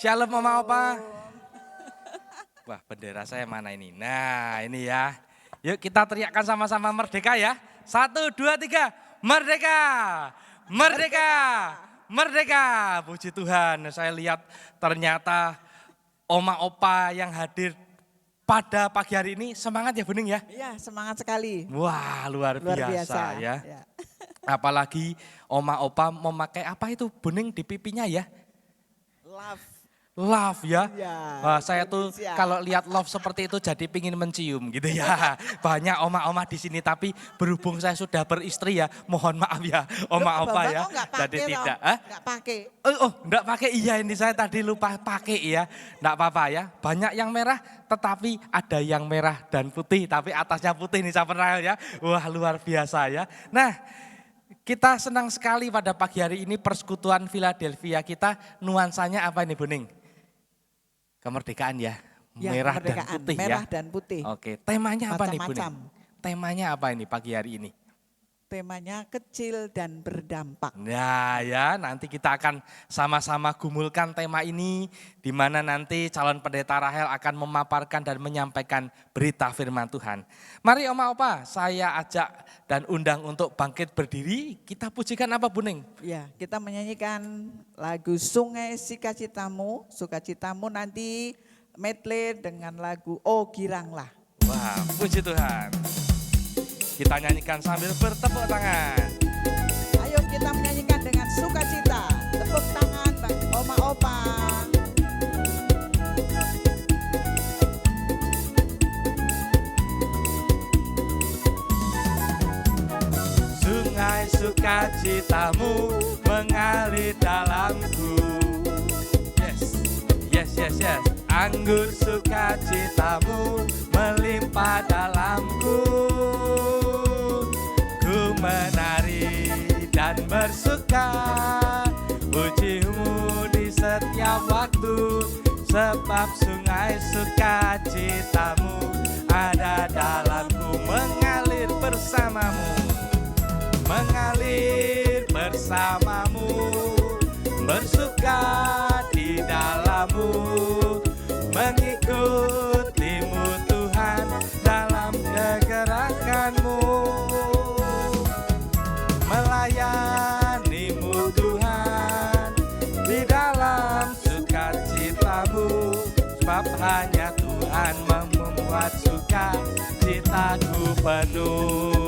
Shalom Mama Opa. Wah, bendera saya mana ini? Nah, ini ya. Yuk kita teriakkan sama-sama merdeka ya. 1, 2, 3. Merdeka! Merdeka! Merdeka! Puji Tuhan, saya lihat ternyata Oma Opa yang hadir pada pagi hari ini semangat ya Buning ya? Iya, semangat sekali. Wah, luar biasa ya. Ya. Apalagi Oma Opa memakai apa itu Buning di pipinya ya? Love ya. Ya, Wah, saya tuh Indonesia. kalau lihat love seperti itu jadi pingin mencium gitu ya. Banyak oma-oma di sini tapi berhubung saya sudah beristri ya, mohon maaf ya Oma Opa ya. Jadi tidak. Enggak pakai. Enggak pakai iya ini saya tadi lupa pakai ya. Enggak apa-apa ya. Banyak yang merah tetapi ada yang merah dan putih tapi atasnya putih nih Sapenrael ya. Wah, luar biasa ya. Nah, kita senang sekali pada pagi hari ini persekutuan Philadelphia kita nuansanya apa ini Buning? Kemerdekaan ya, merah dan putih merah ya. dan putih. Oke, temanya apa nih Buning? Macam-macam. Temanya apa ini pagi hari ini? Temanya kecil dan berdampak. Nah ya, nanti kita akan sama-sama gumulkan tema ini, di mana nanti calon pendeta Rahel akan memaparkan dan menyampaikan berita firman Tuhan. Mari Oma Opa, saya ajak dan undang untuk bangkit berdiri, kita pujikan apa Buning? Ya, kita menyanyikan lagu Sungai Sukacitamu. Sukacitamu nanti medley dengan lagu Oh Giranglah. Wah, puji Tuhan. Kita nyanyikan sambil bertepuk tangan. Ayo kita menyanyikan dengan sukacita. Tepuk tangan Bang Oma Opa. Sungai sukacitamu mengalir dalamku. Yes. Anggur sukacitamu melimpah dalamku. Ku menari dan bersuka, pujimu di setiap waktu. Sebab sungai sukacitamu ada dalamku, mengalir bersamamu. Mengalir bersamamu, bersuka di dalammu, mengikutimu Tuhan dalam kegerakanmu, melayanimu Tuhan di dalam sukacitamu, sebab hanya Tuhan membuat sukacitaku penuh.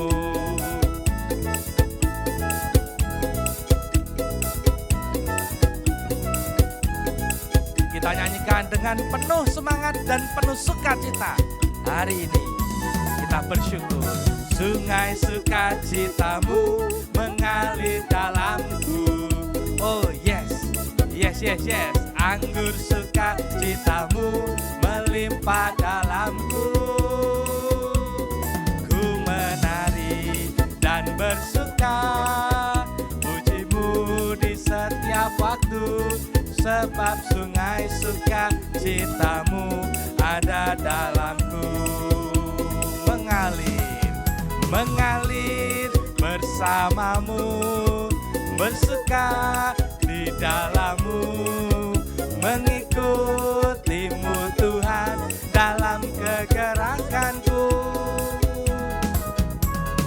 Kita nyanyikan dengan penuh semangat dan penuh sukacita. Hari ini kita bersyukur. Sungai sukacitamu mengalir dalamku. Oh yes. Anggur sukacitamu melimpah dalamku. Ku menari dan bersuka, pujimu di setiap waktu. Sebab sungai sukacitamu ada dalamku, mengalir bersamamu, bersuka di dalammu, mengikutimu Tuhan dalam kegerakanku,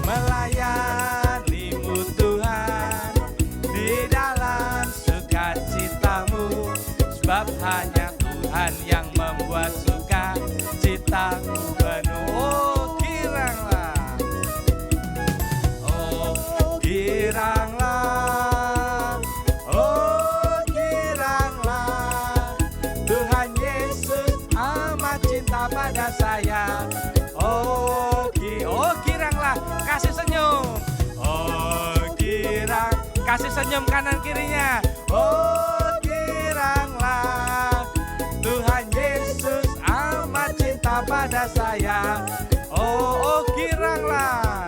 melayanimu Tuhan di dalam sukacitamu, sebab hanya Tuhan yang membuat sukacitaku penuh. Oh giranglah, oh giranglah, oh giranglah, Tuhan Yesus amat cinta pada saya. Oh giranglah, kasih senyum. Oh girang, kasih senyum kanan kirinya. Oh giranglah, Tuhan Yesus amat cinta pada saya. Oh giranglah,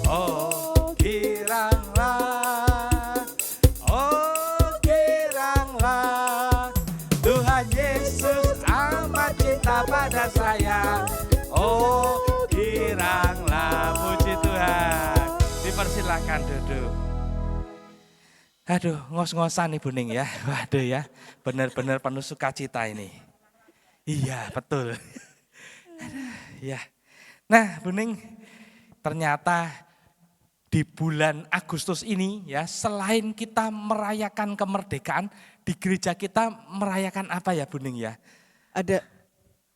oh giranglah, oh giranglah, Tuhan Yesus amat cinta pada saya. Oh giranglah, puji Tuhan. Dipersilakan duduk. Aduh, ngos-ngosan nih Bu Ning ya. Waduh ya, benar-benar penuh sukacita ini. Iya, betul. Ya. Nah, Bu Ning, ternyata di bulan Agustus ini ya, selain kita merayakan kemerdekaan, di gereja kita merayakan apa ya Bu Ning ya? Ada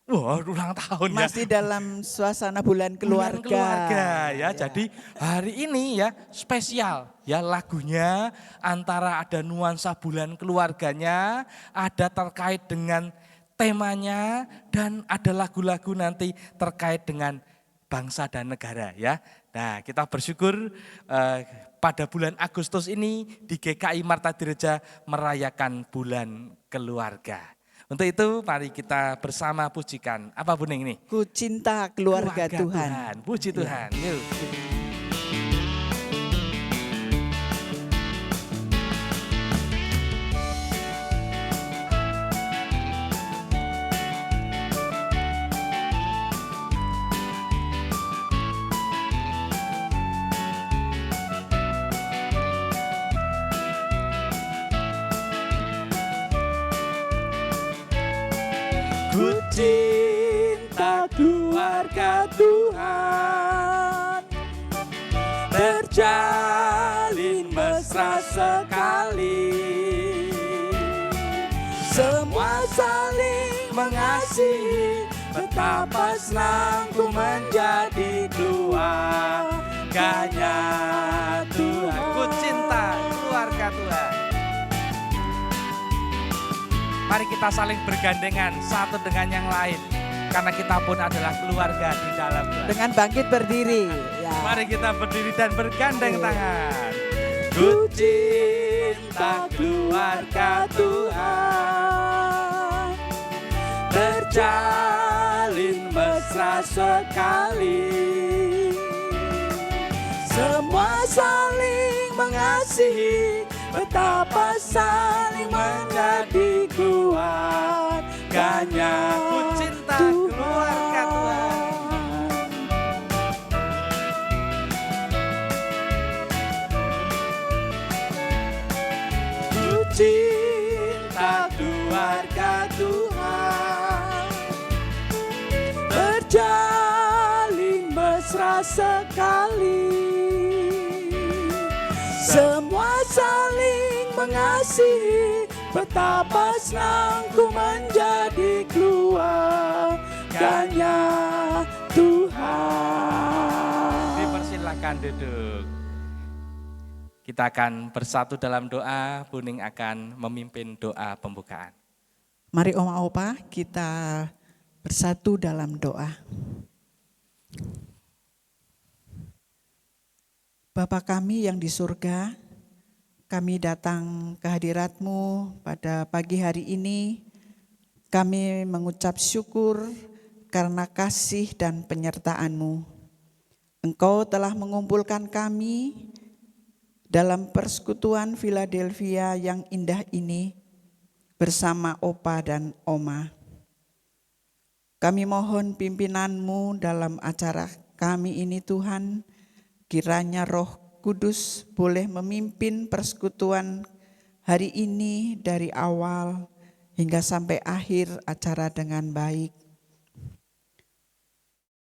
Wah, ulang tahun ya. masih dalam suasana bulan Bulan keluarga. keluarga ya. Jadi hari ini ya spesial ya, lagunya antara ada nuansa bulan keluarganya, ada terkait dengan temanya, dan ada lagu-lagu nanti terkait dengan bangsa dan negara ya. Nah, kita bersyukur pada bulan Agustus ini di GKI Marta Direja merayakan bulan keluarga. Untuk itu mari kita bersama pujikan. Apa Bu Ning ini? Ku cinta keluarga Tuhan. Puji Ya. Tuhan. Yuk. Ku cinta keluarga Tuhan, terjalin mesra sekali. Semua saling mengasihi, betapa senang ku menjadi keluarganya Tuhan. Ku cinta keluarga Tuhan. Mari kita saling bergandengan satu dengan yang lain, karena kita pun adalah keluarga di dalam Tuhan. Dengan bangkit berdiri. Ya. Mari kita berdiri dan bergandeng tangan. Ku cinta keluarga Tuhan, terjalin mesra sekali. Semua saling mengasihi, betapa saling menjadi keluarganya. Ku cinta keluarga Tuhan. Ku cinta keluarga Tuhan, terjalin mesra sekali. Semua saling mengasihi, betapa senang ku menjadi keluarganya Tuhan. Dipersilakan duduk. Kita akan bersatu dalam doa, Bu Ning akan memimpin doa pembukaan. Mari Oma Opa kita bersatu dalam doa. Bapa kami yang di surga, kami datang ke hadirat-Mu pada pagi hari ini. Kami mengucap syukur karena kasih dan penyertaan-Mu. Engkau telah mengumpulkan kami dalam persekutuan Philadelphia yang indah ini bersama Opa dan Oma. Kami mohon pimpinan-Mu dalam acara kami ini Tuhan, kiranya Roh Kudus boleh memimpin persekutuan hari ini dari awal hingga sampai akhir acara dengan baik.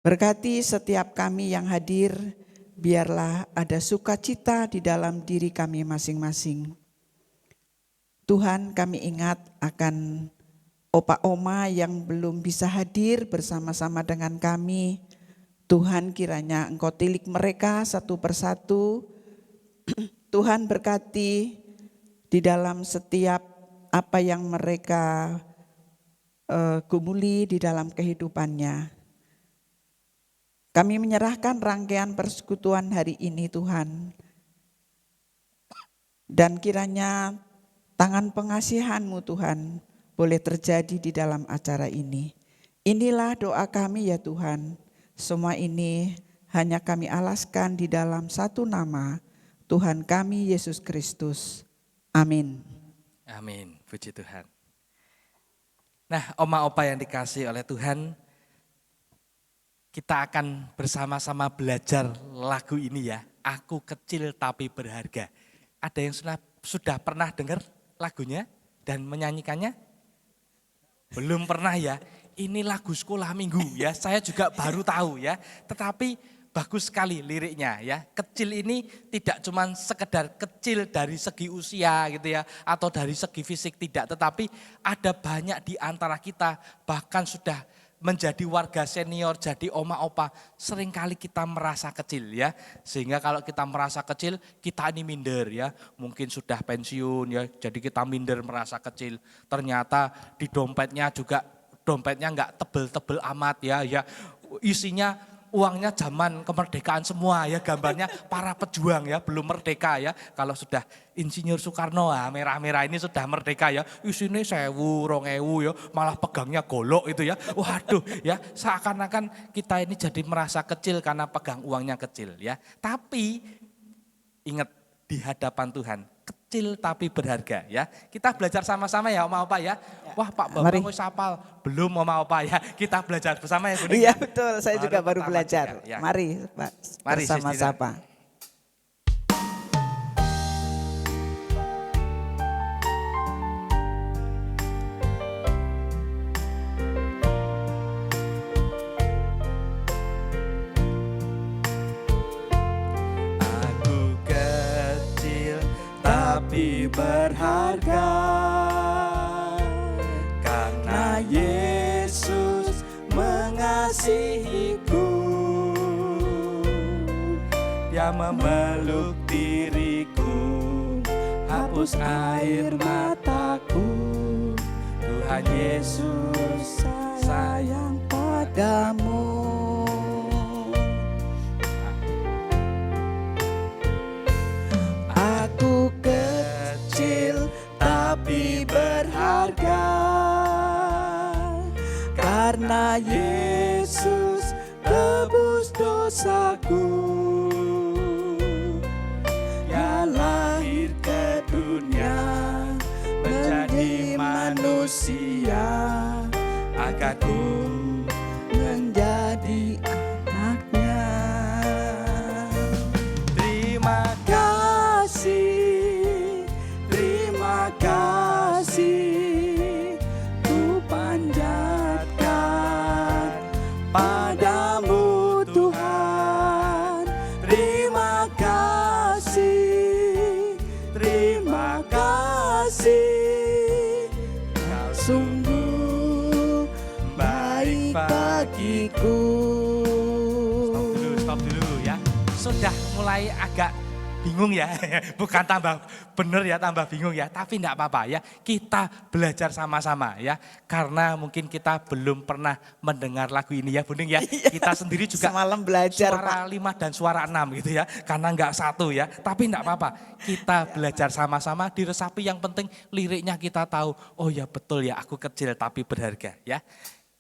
Berkati setiap kami yang hadir, biarlah ada sukacita di dalam diri kami masing-masing. Tuhan, kami ingat akan Opa Oma yang belum bisa hadir bersama-sama dengan kami. Tuhan, kiranya Engkau tilik mereka satu persatu. Tuhan, berkati di dalam setiap apa yang mereka gumuli di dalam kehidupannya. Kami menyerahkan rangkaian persekutuan hari ini Tuhan. Dan kiranya tangan pengasihan-Mu Tuhan boleh terjadi di dalam acara ini. Inilah doa kami ya Tuhan. Semua ini hanya kami alaskan di dalam satu nama, Tuhan kami Yesus Kristus. Amin. Amin, puji Tuhan. Nah, Oma Opa yang dikasih oleh Tuhan, kita akan bersama-sama belajar lagu ini ya, Aku Kecil Tapi Berharga. Ada yang sudah pernah dengar lagunya dan menyanyikannya? Belum pernah ya. Ini lagu sekolah minggu ya. Saya juga baru tahu ya. Tetapi bagus sekali liriknya ya. Kecil ini tidak cuma sekedar kecil dari segi usia gitu ya. Atau dari segi fisik tidak. Tetapi ada banyak di antara kita bahkan sudah menjadi warga senior, jadi oma opa, seringkali kita merasa kecil ya. Sehingga kalau kita merasa kecil, kita ini minder ya. Mungkin sudah pensiun ya, jadi kita minder merasa kecil. Ternyata di dompetnya juga, dompetnya enggak tebel-tebel amat ya. Isinya uangnya zaman kemerdekaan semua ya, gambarnya para pejuang ya, belum merdeka ya. Kalau sudah Insinyur Soekarno, merah-merah ini sudah merdeka ya, isinya 1.000, 2.000 ya, malah pegangnya golok itu ya. Waduh ya, seakan-akan kita ini jadi merasa kecil karena pegang uangnya kecil ya. Tapi ingat di hadapan Tuhan, kecil tapi berharga ya. Kita belajar sama-sama ya Oma Opa ya. Wah Pak Bambang wis hafal, belum Oma Opa ya. Kita belajar bersama ya. Iya betul, saya juga baru belajar. Ya. Mari Pak, Mari bersama-sama. Aku kecil tapi berharga, karena Yesus mengasihiku. Dia memeluk diriku, hapus air mataku. Tuhan Yesus sayang padamu. Aku kecil tapi berharga, karena Yesus tebus dosaku. Dia lahir ke dunia menjadi manusia, agar ku menjadi anaknya. Terima kasih, terima kasih, ku panjatkan padamu Tuhan. Terima kasih, terima kasih, kau sungguh baik bagiku. Stop dulu ya. Sudah mulai agak bingung ya, bukan tambah bener ya, tambah bingung ya, tapi enggak apa-apa ya, kita belajar sama-sama ya, karena mungkin kita belum pernah mendengar lagu ini ya Bunding ya, kita sendiri juga semalam belajar suara 5 dan suara 6 gitu ya, karena enggak satu ya, tapi enggak apa-apa, kita belajar sama-sama, diresapi, yang penting liriknya kita tahu, oh ya betul ya, aku kecil tapi berharga ya.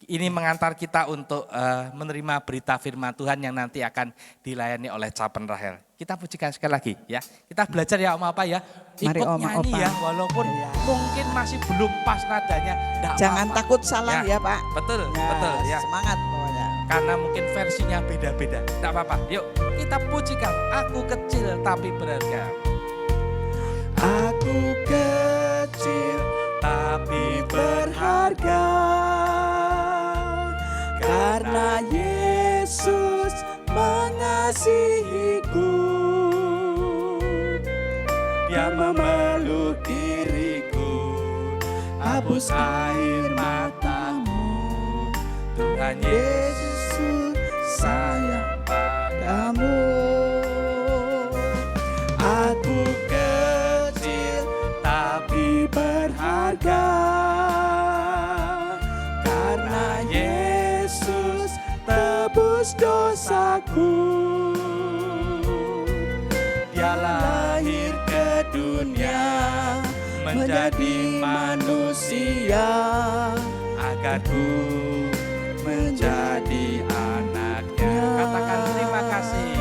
Ini mengantar kita untuk menerima berita firman Tuhan yang nanti akan dilayani oleh Capen Rahel. Kita pujikan sekali lagi ya. Kita belajar ya Oma Apa ya. Ikut Mari, Oma nyanyi Opa. ya, walaupun mungkin masih belum pas nadanya. Jangan apa-apa. takut salah ya Pak. Betul, Ya, betul ya. Semangat pokoknya. Karena mungkin versinya beda-beda. Tidak apa-apa. Yuk kita pujikan. Aku kecil tapi berharga. Aku kecil tapi berharga, karena Yesus mengasihiku. Dia memeluk diriku, hapus air matamu. Tuhan Yesus sayang padamu. Aku kecil tapi berharga, karena Yesus tebus dosaku. Dia lahir ke dunia menjadi manusia, agar ku menjadi anaknya. Katakan terima kasih.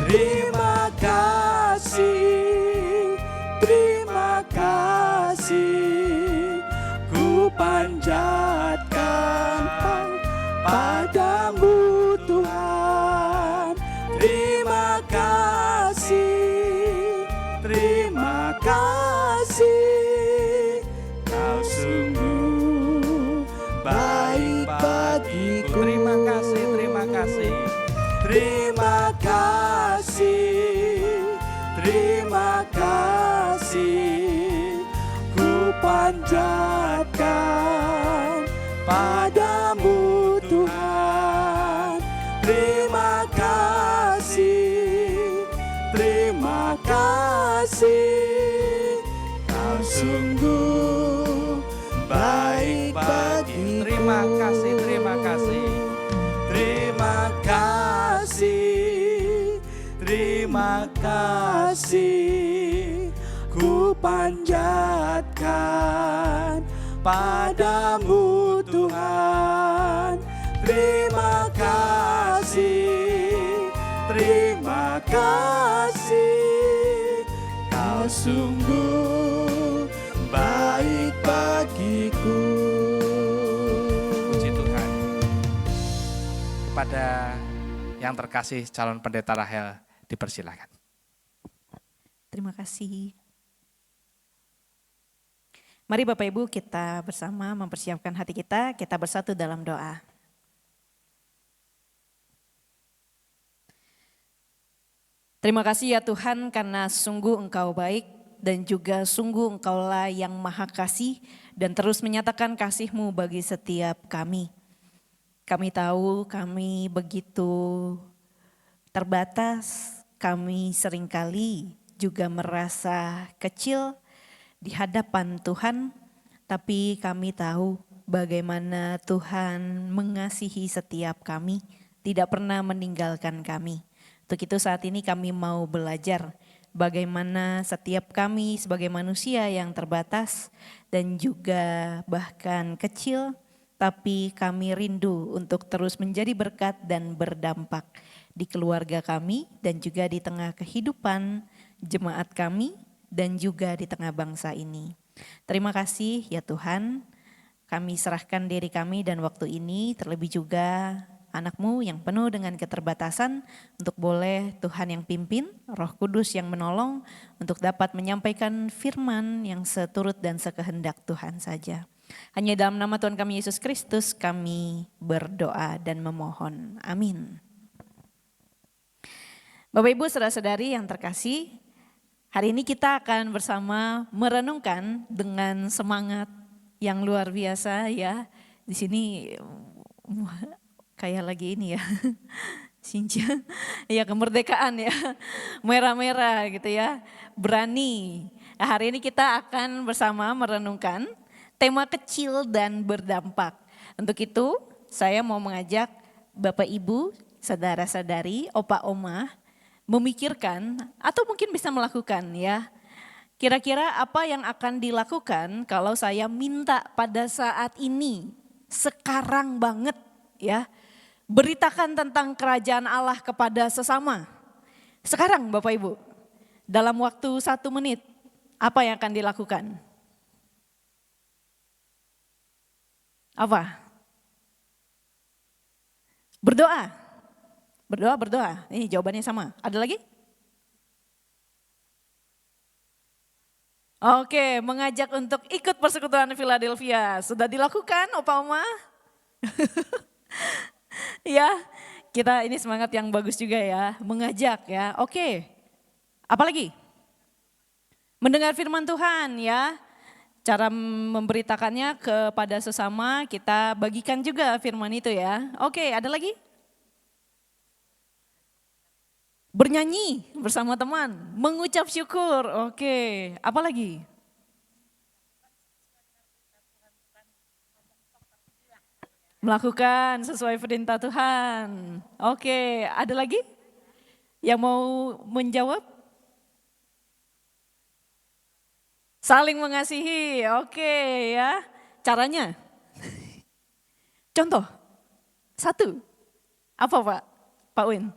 Terima kasih, terima kasih, ku panjatkan padamu Tuhan. Terima kasih, terima kasih, panjatkan padamu Tuhan. Terima kasih, terima kasih, Kau sungguh baik bagiku. Terima kasih, terima kasih. Terima kasih, terima kasih, ku panjatkan padamu Tuhan. Terima kasih, terima kasih, Kau sungguh baik bagiku. Puji Tuhan. Kepada yang terkasih calon pendeta Rahel, dipersilakan. Terima kasih. Mari Bapak Ibu kita bersama mempersiapkan hati kita bersatu dalam doa. Terima kasih ya Tuhan karena sungguh Engkau baik dan juga sungguh Engkaulah yang maha kasih dan terus menyatakan kasih-Mu bagi setiap kami. Kami tahu kami begitu terbatas, kami seringkali juga merasa kecil di hadapan Tuhan, tapi kami tahu bagaimana Tuhan mengasihi setiap kami, tidak pernah meninggalkan kami. Untuk itu saat ini kami mau belajar bagaimana setiap kami sebagai manusia yang terbatas dan juga bahkan kecil, tapi kami rindu untuk terus menjadi berkat dan berdampak di keluarga kami dan juga di tengah kehidupan jemaat kami dan juga di tengah bangsa ini. Terima kasih ya Tuhan, kami serahkan diri kami dan waktu ini terlebih juga anak-Mu yang penuh dengan keterbatasan untuk boleh Tuhan yang pimpin, Roh Kudus yang menolong untuk dapat menyampaikan firman yang seturut dan sekehendak Tuhan saja. Hanya dalam nama Tuhan kami Yesus Kristus kami berdoa dan memohon. Amin. Bapak Ibu saudara-saudari yang terkasih, hari ini kita akan bersama merenungkan dengan semangat yang luar biasa ya. Di sini kayak lagi ini ya, Sinja, ya kemerdekaan ya, merah-merah gitu ya, berani. Nah, hari ini kita akan bersama merenungkan tema kecil dan berdampak. Untuk itu saya mau mengajak Bapak Ibu, saudara-saudari, opa oma memikirkan atau mungkin bisa melakukan ya. Kira-kira apa yang akan dilakukan kalau saya minta pada saat ini, sekarang banget ya. Beritakan tentang kerajaan Allah kepada sesama. Sekarang Bapak Ibu, dalam waktu 1 menit, apa yang akan dilakukan? Apa? Berdoa. Berdoa. Ini jawabannya sama. Ada lagi? Oke, mengajak untuk ikut persekutuan Philadelphia. Sudah dilakukan, Opa Oma? Ya, kita ini semangat yang bagus juga ya, mengajak ya. Oke, apalagi? Mendengar firman Tuhan ya, cara memberitakannya kepada sesama kita bagikan juga firman itu ya. Oke, ada lagi? Bernyanyi bersama teman, mengucap syukur. Oke, apa lagi? Melakukan sesuai perintah Tuhan. Oke, ada lagi yang mau menjawab? Saling mengasihi, oke ya. Caranya? Contoh, 1. Apa Pak? Pak Win?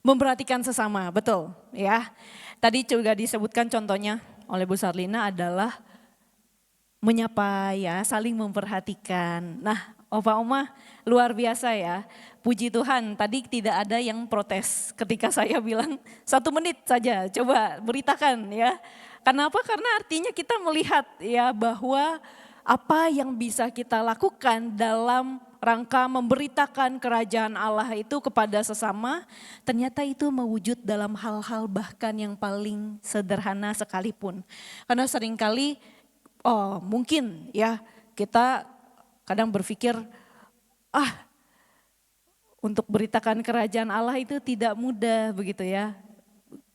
Memperhatikan sesama, betul ya. Tadi juga disebutkan contohnya oleh Bu Sarlina adalah menyapa ya, saling memperhatikan. Nah, Opa Oma luar biasa ya. Puji Tuhan, tadi tidak ada yang protes ketika saya bilang 1 menit saja, coba beritakan ya. Kenapa? Karena artinya kita melihat ya bahwa apa yang bisa kita lakukan dalam rangka memberitakan kerajaan Allah itu kepada sesama, ternyata itu mewujud dalam hal-hal bahkan yang paling sederhana sekalipun. Karena seringkali mungkin ya kita kadang berpikir untuk beritakan kerajaan Allah itu tidak mudah begitu ya.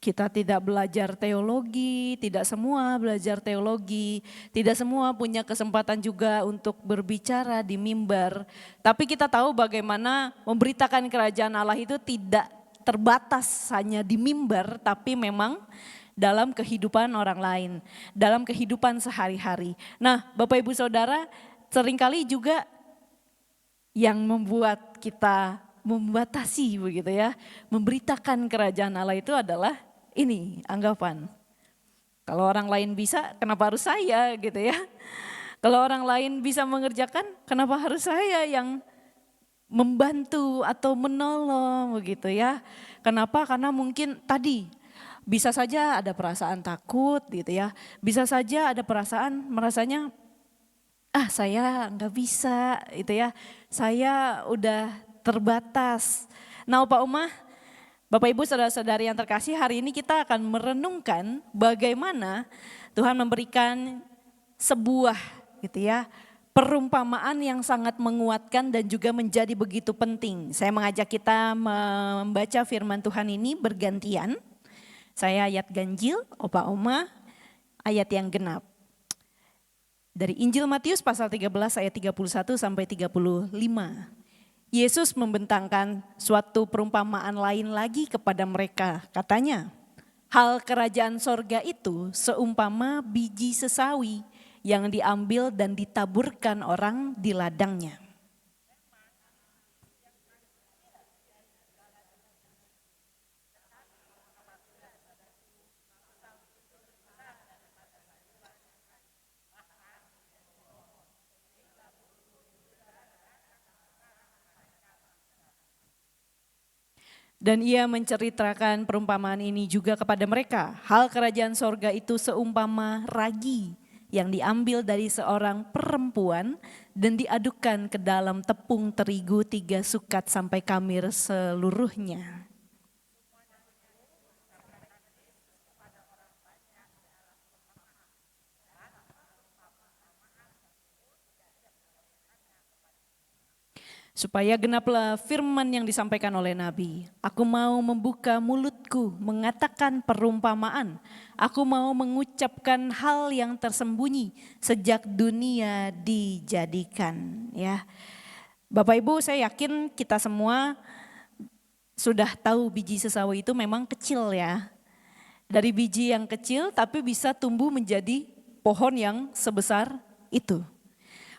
Kita tidak belajar teologi, tidak semua belajar teologi, tidak semua punya kesempatan juga untuk berbicara di mimbar. Tapi kita tahu bagaimana memberitakan kerajaan Allah itu tidak terbatas hanya di mimbar, tapi memang dalam kehidupan orang lain, dalam kehidupan sehari-hari. Nah, Bapak Ibu Saudara, seringkali juga yang membuat kita membatasi begitu ya, memberitakan kerajaan Allah itu adalah ini anggapan. Kalau orang lain bisa, kenapa harus saya gitu ya? Kalau orang lain bisa mengerjakan, kenapa harus saya yang membantu atau menolong begitu ya? Kenapa? Karena mungkin tadi bisa saja ada perasaan takut gitu ya. Bisa saja ada perasaan merasanya saya nggak bisa gitu ya. Saya udah terbatas. Nah, Pak Umah, Bapak Ibu Saudara-saudari yang terkasih, hari ini kita akan merenungkan bagaimana Tuhan memberikan sebuah gitu ya, perumpamaan yang sangat menguatkan dan juga menjadi begitu penting. Saya mengajak kita membaca firman Tuhan ini bergantian. Saya ayat ganjil, Opa Oma ayat yang genap. Dari Injil Matius pasal 13 ayat 31 sampai 35. Yesus membentangkan suatu perumpamaan lain lagi kepada mereka. Katanya, hal kerajaan sorga itu seumpama biji sesawi yang diambil dan ditaburkan orang di ladangnya. Dan ia menceritakan perumpamaan ini juga kepada mereka. Hal kerajaan sorga itu seumpama ragi yang diambil dari seorang perempuan dan diadukkan ke dalam tepung terigu 3 sukat sampai kamir seluruhnya. Supaya genaplah firman yang disampaikan oleh Nabi. Aku mau membuka mulutku, mengatakan perumpamaan. Aku mau mengucapkan hal yang tersembunyi sejak dunia dijadikan. Ya, Bapak Ibu, saya yakin kita semua sudah tahu biji sesawi itu memang kecil ya. Dari biji yang kecil tapi bisa tumbuh menjadi pohon yang sebesar itu.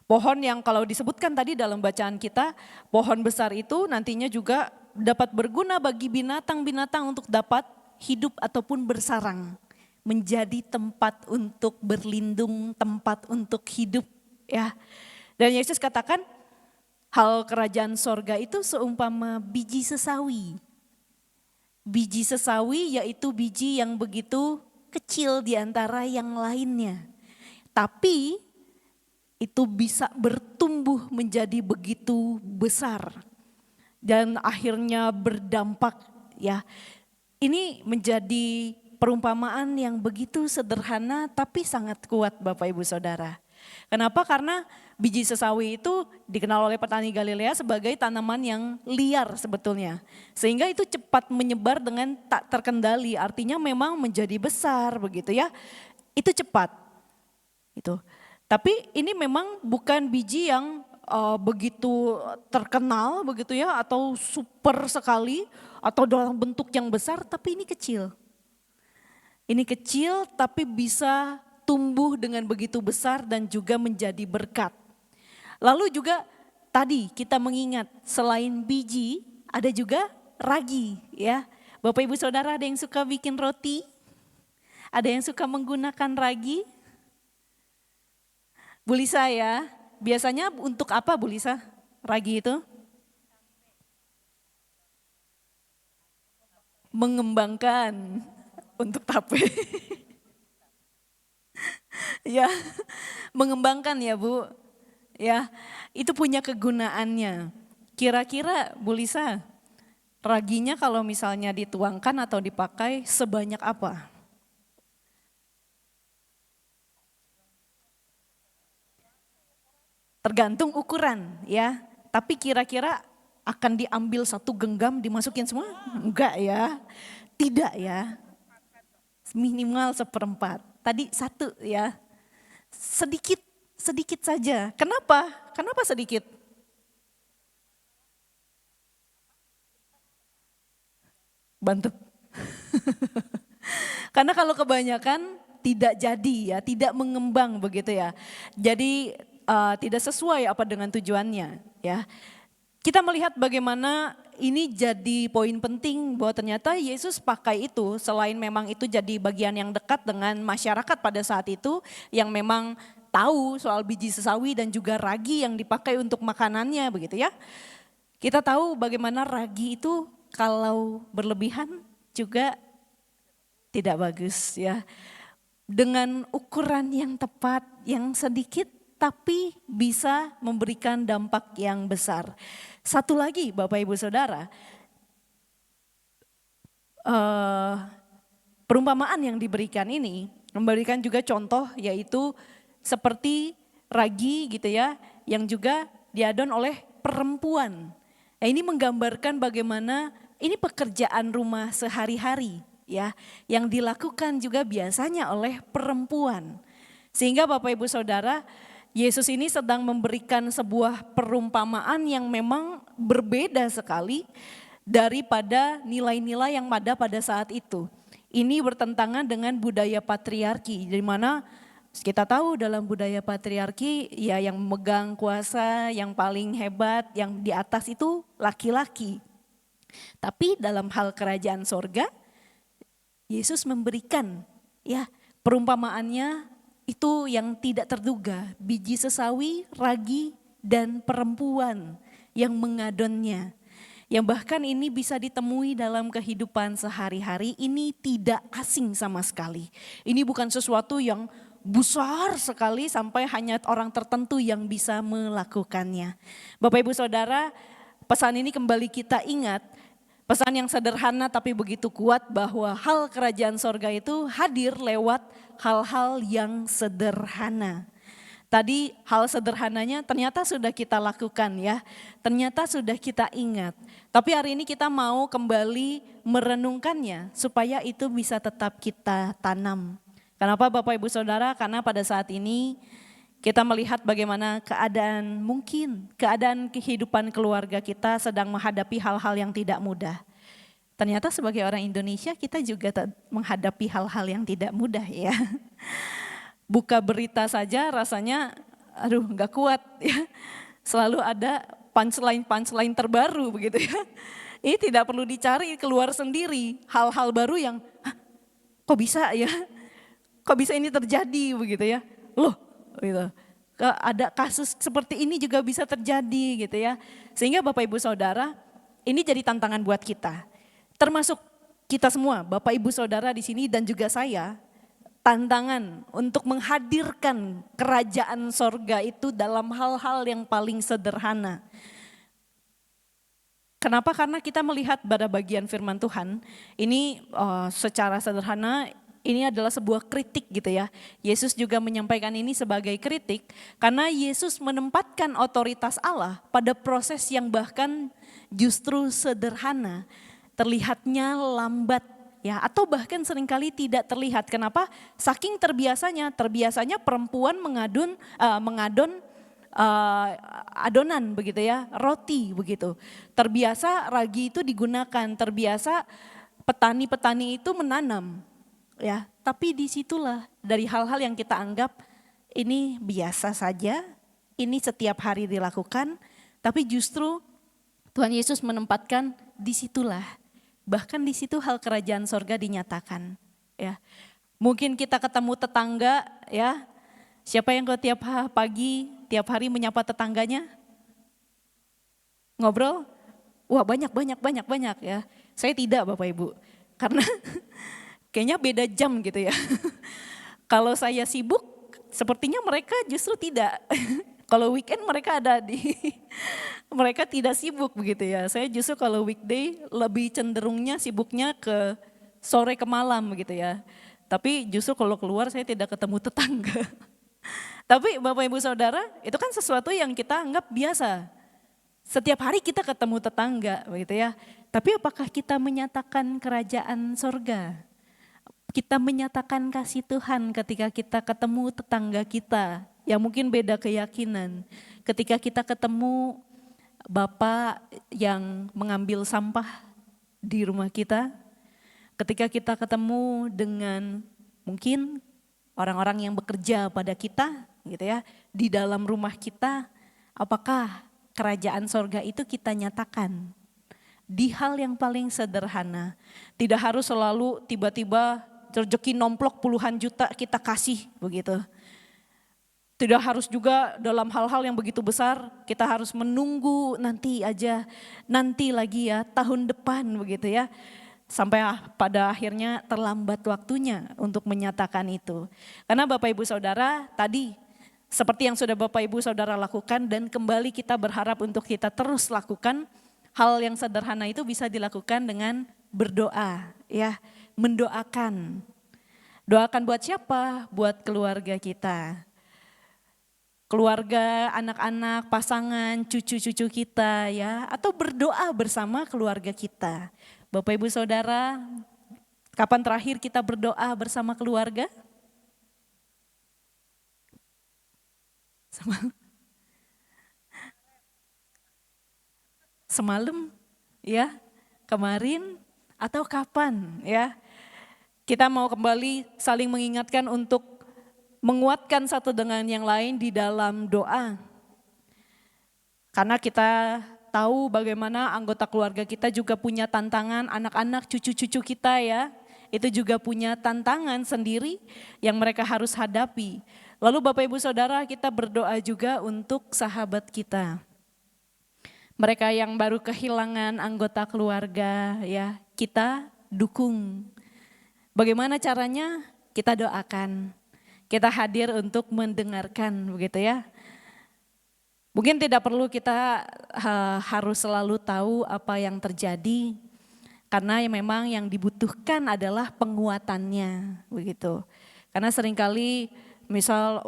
Pohon yang kalau disebutkan tadi dalam bacaan kita, pohon besar itu nantinya juga dapat berguna bagi binatang-binatang untuk dapat hidup ataupun bersarang. Menjadi tempat untuk berlindung, tempat untuk hidup ya. Dan Yesus katakan hal kerajaan sorga itu seumpama biji sesawi. Biji sesawi yaitu biji yang begitu kecil di antara yang lainnya. Tapi itu bisa bertumbuh menjadi begitu besar dan akhirnya berdampak ya. Ini menjadi perumpamaan yang begitu sederhana tapi sangat kuat Bapak Ibu Saudara. Kenapa? Karena biji sesawi itu dikenal oleh petani Galilea sebagai tanaman yang liar sebetulnya. Sehingga itu cepat menyebar dengan tak terkendali, artinya memang menjadi besar begitu ya. Itu cepat. Itu. Tapi ini memang bukan biji yang begitu terkenal begitu ya atau super sekali atau dalam bentuk yang besar, tapi ini kecil. Ini kecil tapi bisa tumbuh dengan begitu besar dan juga menjadi berkat. Lalu juga tadi kita mengingat selain biji ada juga ragi ya. Bapak Ibu Saudara, ada yang suka bikin roti? Ada yang suka menggunakan ragi? Bu Lisa ya, biasanya untuk apa Bu Lisa ragi itu? Mengembangkan untuk tape. Ya, mengembangkan ya Bu. Ya, Itu punya kegunaannya. Kira-kira Bu Lisa, raginya kalau misalnya dituangkan atau dipakai sebanyak apa? Tergantung ukuran ya. Tapi kira-kira akan diambil satu genggam dimasukin semua? Enggak ya. Tidak ya. Minimal seperempat. Tadi satu ya. Sedikit, sedikit saja. Kenapa? Kenapa sedikit? Bantu. Karena kalau kebanyakan tidak jadi ya, tidak mengembang begitu ya. Jadi tidak sesuai apa dengan tujuannya ya. Kita melihat bagaimana ini jadi poin penting bahwa ternyata Yesus pakai itu selain memang itu jadi bagian yang dekat dengan masyarakat pada saat itu yang memang tahu soal biji sesawi dan juga ragi yang dipakai untuk makanannya begitu ya. Kita tahu bagaimana ragi itu kalau berlebihan juga tidak bagus ya. Dengan ukuran yang tepat, yang sedikit tapi bisa memberikan dampak yang besar. Satu lagi Bapak Ibu Saudara, perumpamaan yang diberikan ini memberikan juga contoh yaitu seperti ragi gitu ya, yang juga diadon oleh perempuan. Nah, ini menggambarkan bagaimana ini pekerjaan rumah sehari-hari ya, yang dilakukan juga biasanya oleh perempuan. Sehingga Bapak Ibu Saudara, Yesus ini sedang memberikan sebuah perumpamaan yang memang berbeda sekali daripada nilai-nilai yang ada pada saat itu. Ini bertentangan dengan budaya patriarki, di mana kita tahu dalam budaya patriarki ya yang memegang kuasa, yang paling hebat, yang di atas itu laki-laki. Tapi dalam hal kerajaan sorga, Yesus memberikan ya perumpamaannya itu yang tidak terduga, biji sesawi, ragi, dan perempuan yang mengadonnya. Yang bahkan ini bisa ditemui dalam kehidupan sehari-hari, ini tidak asing sama sekali. Ini bukan sesuatu yang besar sekali sampai hanya orang tertentu yang bisa melakukannya. Bapak Ibu Saudara, pesan ini kembali kita ingat, pesan yang sederhana tapi begitu kuat bahwa hal kerajaan sorga itu hadir lewat hal-hal yang sederhana. Tadi hal sederhananya ternyata sudah kita lakukan ya, ternyata sudah kita ingat. Tapi hari ini kita mau kembali merenungkannya supaya itu bisa tetap kita tanam. Kenapa Bapak Ibu Saudara? Karena pada saat ini kita melihat bagaimana keadaan kehidupan keluarga kita sedang menghadapi hal-hal yang tidak mudah. Ternyata sebagai orang Indonesia kita juga menghadapi hal-hal yang tidak mudah ya. Buka berita saja rasanya aduh gak kuat ya. Selalu ada punchline terbaru begitu ya. Ini tidak perlu dicari, keluar sendiri hal-hal baru yang kok bisa ya. Kok bisa ini terjadi begitu ya. Loh gitu. Ada kasus seperti ini juga bisa terjadi gitu ya. Sehingga Bapak Ibu Saudara ini jadi tantangan buat kita. Termasuk kita semua, Bapak Ibu Saudara di sini dan juga saya, tantangan untuk menghadirkan kerajaan sorga itu dalam hal-hal yang paling sederhana. Kenapa? Karena kita melihat pada bagian firman Tuhan, ini secara sederhana ini adalah sebuah kritik gitu ya. Yesus juga menyampaikan ini sebagai kritik karena Yesus menempatkan otoritas Allah pada proses yang bahkan justru sederhana. Terlihatnya lambat ya atau bahkan seringkali tidak terlihat. Kenapa? Saking terbiasanya perempuan mengadon adonan begitu ya, roti begitu. Terbiasa ragi itu digunakan, terbiasa petani-petani itu menanam ya. Tapi disitulah dari hal-hal yang kita anggap ini biasa saja, ini setiap hari dilakukan, tapi justru Tuhan Yesus menempatkan disitulah. Bahkan di situ hal kerajaan sorga dinyatakan. Ya, mungkin kita ketemu tetangga, ya. Siapa yang tiap pagi, tiap hari menyapa tetangganya? Ngobrol? Wah banyak ya. Saya tidak Bapak Ibu, karena kayaknya beda jam gitu ya. Kalau saya sibuk, sepertinya mereka justru tidak. Kalau weekend mereka ada di, mereka tidak sibuk begitu ya. Saya justru kalau weekday lebih cenderungnya sibuknya ke sore ke malam begitu ya. Tapi justru kalau keluar saya tidak ketemu tetangga. Tapi Bapak Ibu Saudara, itu kan sesuatu yang kita anggap biasa. Setiap hari kita ketemu tetangga begitu ya. Tapi apakah kita menyatakan kerajaan sorga? Kita menyatakan kasih Tuhan ketika kita ketemu tetangga kita yang mungkin beda keyakinan. Ketika kita ketemu bapak yang mengambil sampah di rumah kita. Ketika kita ketemu dengan mungkin orang-orang yang bekerja pada kita gitu ya. Di dalam rumah kita, apakah kerajaan sorga itu kita nyatakan? Di hal yang paling sederhana. Tidak harus selalu tiba-tiba rezeki nomplok puluhan juta kita kasih begitu. Tidak harus juga dalam hal-hal yang begitu besar kita harus menunggu nanti aja, nanti lagi ya, tahun depan begitu ya. Sampai pada akhirnya terlambat waktunya untuk menyatakan itu. Karena Bapak Ibu Saudara tadi seperti yang sudah Bapak Ibu Saudara lakukan dan kembali kita berharap untuk kita terus lakukan, hal yang sederhana itu bisa dilakukan dengan berdoa ya, mendoakan. Doakan buat siapa? Buat keluarga kita. Keluarga, anak-anak, pasangan, cucu-cucu kita ya, atau berdoa bersama keluarga kita. Bapak Ibu Saudara, kapan terakhir kita berdoa bersama keluarga? Semalam ya, kemarin atau kapan ya? Kita mau kembali saling mengingatkan untuk menguatkan satu dengan yang lain di dalam doa. Karena kita tahu bagaimana anggota keluarga kita juga punya tantangan, anak-anak, cucu-cucu kita ya. Itu juga punya tantangan sendiri yang mereka harus hadapi. Lalu Bapak Ibu Saudara, kita berdoa juga untuk sahabat kita. Mereka yang baru kehilangan anggota keluarga ya, kita dukung. Bagaimana caranya? Kita doakan. Kita hadir untuk mendengarkan begitu ya. Mungkin tidak perlu kita harus selalu tahu apa yang terjadi. Karena yang memang yang dibutuhkan adalah penguatannya begitu. Karena seringkali misal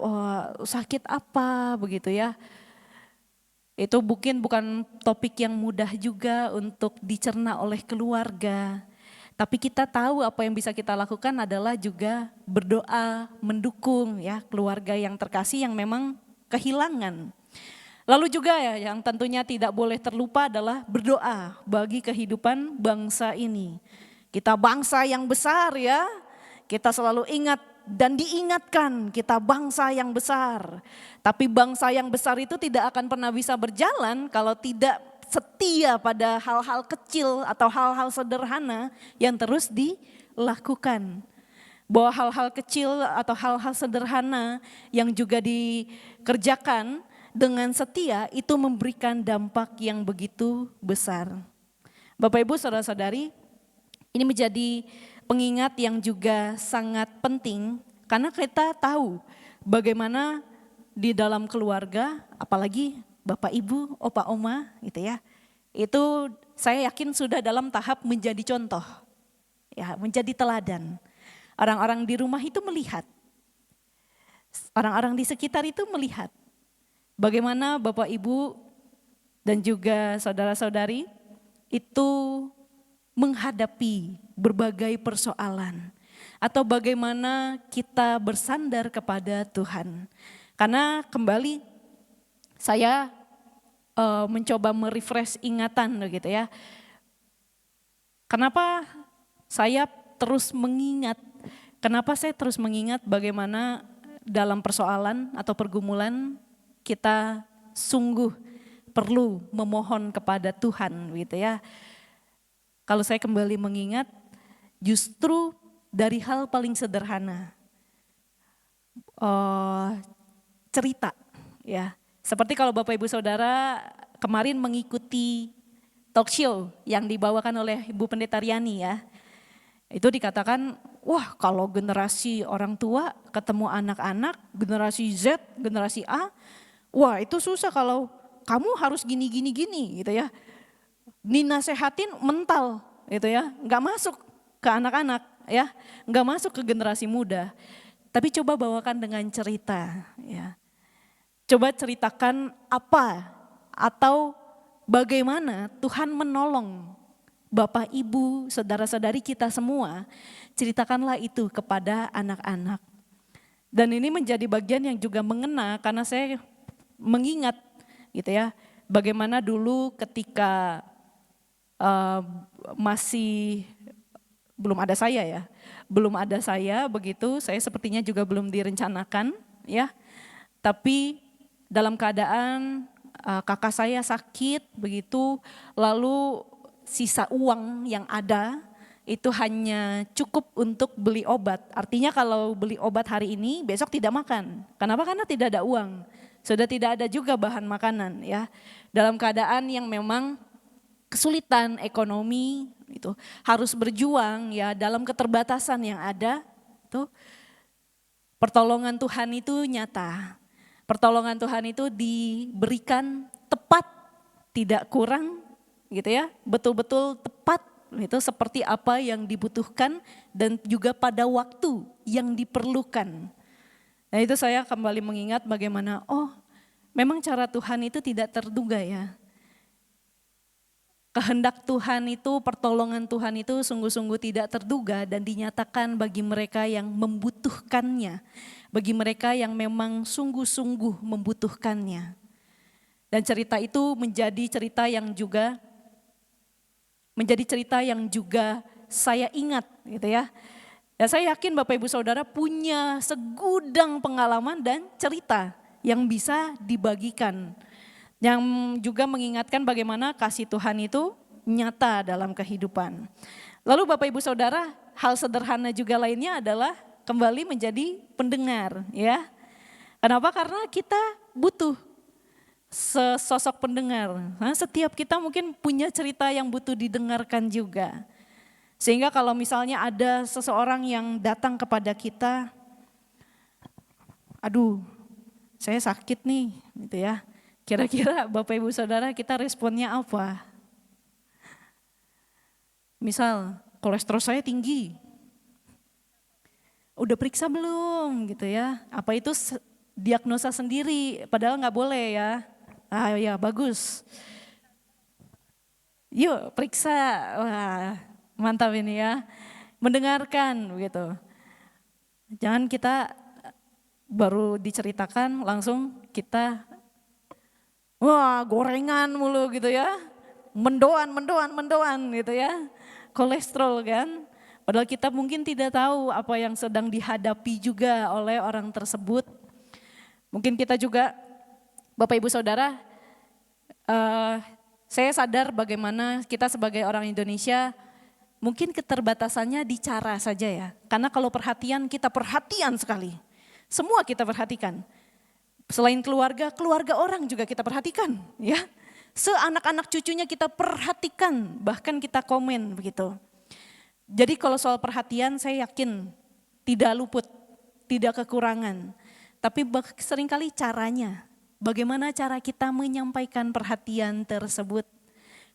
sakit apa begitu ya. Itu mungkin bukan topik yang mudah juga untuk dicerna oleh keluarga. Tapi kita tahu apa yang bisa kita lakukan adalah juga berdoa, mendukung ya keluarga yang terkasih yang memang kehilangan. Lalu juga ya yang tentunya tidak boleh terlupa adalah berdoa bagi kehidupan bangsa ini. Kita bangsa yang besar ya, kita selalu ingat dan diingatkan kita bangsa yang besar. Tapi bangsa yang besar itu tidak akan pernah bisa berjalan kalau tidak setia pada hal-hal kecil atau hal-hal sederhana yang terus dilakukan. Bahwa hal-hal kecil atau hal-hal sederhana yang juga dikerjakan dengan setia itu memberikan dampak yang begitu besar. Bapak Ibu Saudara-saudari, ini menjadi pengingat yang juga sangat penting karena kita tahu bagaimana di dalam keluarga, apalagi Bapak Ibu, Opa Oma gitu ya. Itu saya yakin sudah dalam tahap menjadi contoh. Ya, menjadi teladan. Orang-orang di rumah itu melihat. Orang-orang di sekitar itu melihat. Bagaimana Bapak Ibu dan juga saudara-saudari itu menghadapi berbagai persoalan. Atau bagaimana kita bersandar kepada Tuhan. Karena kembali saya mencoba merefresh ingatan gitu ya. Kenapa saya terus mengingat, bagaimana dalam persoalan atau pergumulan kita sungguh perlu memohon kepada Tuhan gitu ya. Kalau saya kembali mengingat justru dari hal paling sederhana, cerita ya. Seperti kalau Bapak Ibu Saudara kemarin mengikuti talk show yang dibawakan oleh Ibu Pendeta Riani ya. Itu dikatakan, wah kalau generasi orang tua ketemu anak-anak, generasi Z, generasi A, Wah itu susah kalau kamu harus gini gitu ya. Dinasehatin mental gitu ya, nggak masuk ke anak-anak ya, nggak masuk ke generasi muda. Tapi coba bawakan dengan cerita ya. Coba ceritakan apa atau bagaimana Tuhan menolong Bapak, Ibu, saudara-saudari kita semua. Ceritakanlah itu kepada anak-anak. Dan ini menjadi bagian yang juga mengena karena saya mengingat gitu ya, bagaimana dulu ketika masih belum ada saya ya, belum ada saya begitu, saya sepertinya juga belum direncanakan ya, tapi dalam keadaan kakak saya sakit begitu, lalu sisa uang yang ada itu hanya cukup untuk beli obat. Artinya kalau beli obat hari ini, besok tidak makan. Kenapa? Karena tidak ada uang. Sudah tidak ada juga bahan makanan ya. Dalam keadaan yang memang kesulitan ekonomi itu, harus berjuang ya dalam keterbatasan yang ada. Itu pertolongan Tuhan itu nyata. Pertolongan Tuhan itu diberikan tepat, tidak kurang gitu ya. Betul-betul tepat. Itu seperti apa yang dibutuhkan dan juga pada waktu yang diperlukan. Nah itu saya kembali mengingat bagaimana memang cara Tuhan itu tidak terduga ya. Kehendak Tuhan itu, pertolongan Tuhan itu sungguh-sungguh tidak terduga dan dinyatakan bagi mereka yang membutuhkannya. Bagi mereka yang memang sungguh-sungguh membutuhkannya. Dan cerita itu menjadi cerita yang juga saya ingat gitu ya. Dan saya yakin Bapak Ibu Saudara punya segudang pengalaman dan cerita yang bisa dibagikan. Yang juga mengingatkan bagaimana kasih Tuhan itu nyata dalam kehidupan. Lalu Bapak Ibu Saudara, hal sederhana juga lainnya adalah kembali menjadi pendengar ya. Kenapa? Karena kita butuh sosok pendengar. Setiap kita mungkin punya cerita yang butuh didengarkan juga. Sehingga kalau misalnya ada seseorang yang datang kepada kita, aduh saya sakit nih gitu ya. Kira-kira Bapak Ibu Saudara kita responnya apa? Misal kolesterol saya tinggi. Udah periksa belum gitu ya. Apa itu diagnosa sendiri padahal nggak boleh ya. Ya bagus. Yuk periksa, wah mantap ini ya. Mendengarkan begitu. Jangan kita baru diceritakan langsung kita gorengan mulu gitu ya. Mendoan gitu ya. Kolesterol kan. Padahal kita mungkin tidak tahu apa yang sedang dihadapi juga oleh orang tersebut. Mungkin kita juga Bapak Ibu Saudara, saya sadar bagaimana kita sebagai orang Indonesia mungkin keterbatasannya di cara saja ya. Karena kalau perhatian kita perhatian sekali. Semua kita perhatikan. Selain keluarga orang juga kita perhatikan ya. Seanak-anak cucunya kita perhatikan, bahkan kita komen begitu. Jadi kalau soal perhatian saya yakin tidak luput, tidak kekurangan. Tapi seringkali caranya. Bagaimana cara kita menyampaikan perhatian tersebut?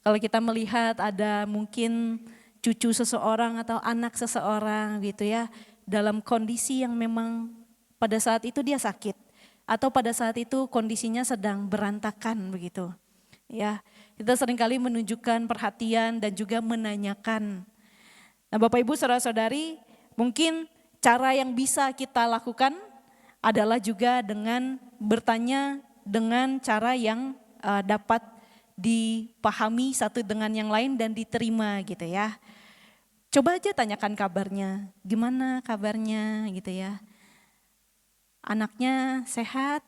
Kalau kita melihat ada mungkin cucu seseorang atau anak seseorang gitu ya, dalam kondisi yang memang pada saat itu dia sakit atau pada saat itu kondisinya sedang berantakan begitu. Ya, kita seringkali menunjukkan perhatian dan juga menanyakan. Nah, Bapak Ibu saudara-saudari, mungkin cara yang bisa kita lakukan adalah juga dengan bertanya dengan cara yang dapat dipahami satu dengan yang lain dan diterima gitu ya. Coba aja tanyakan kabarnya, gimana kabarnya gitu ya. Anaknya sehat,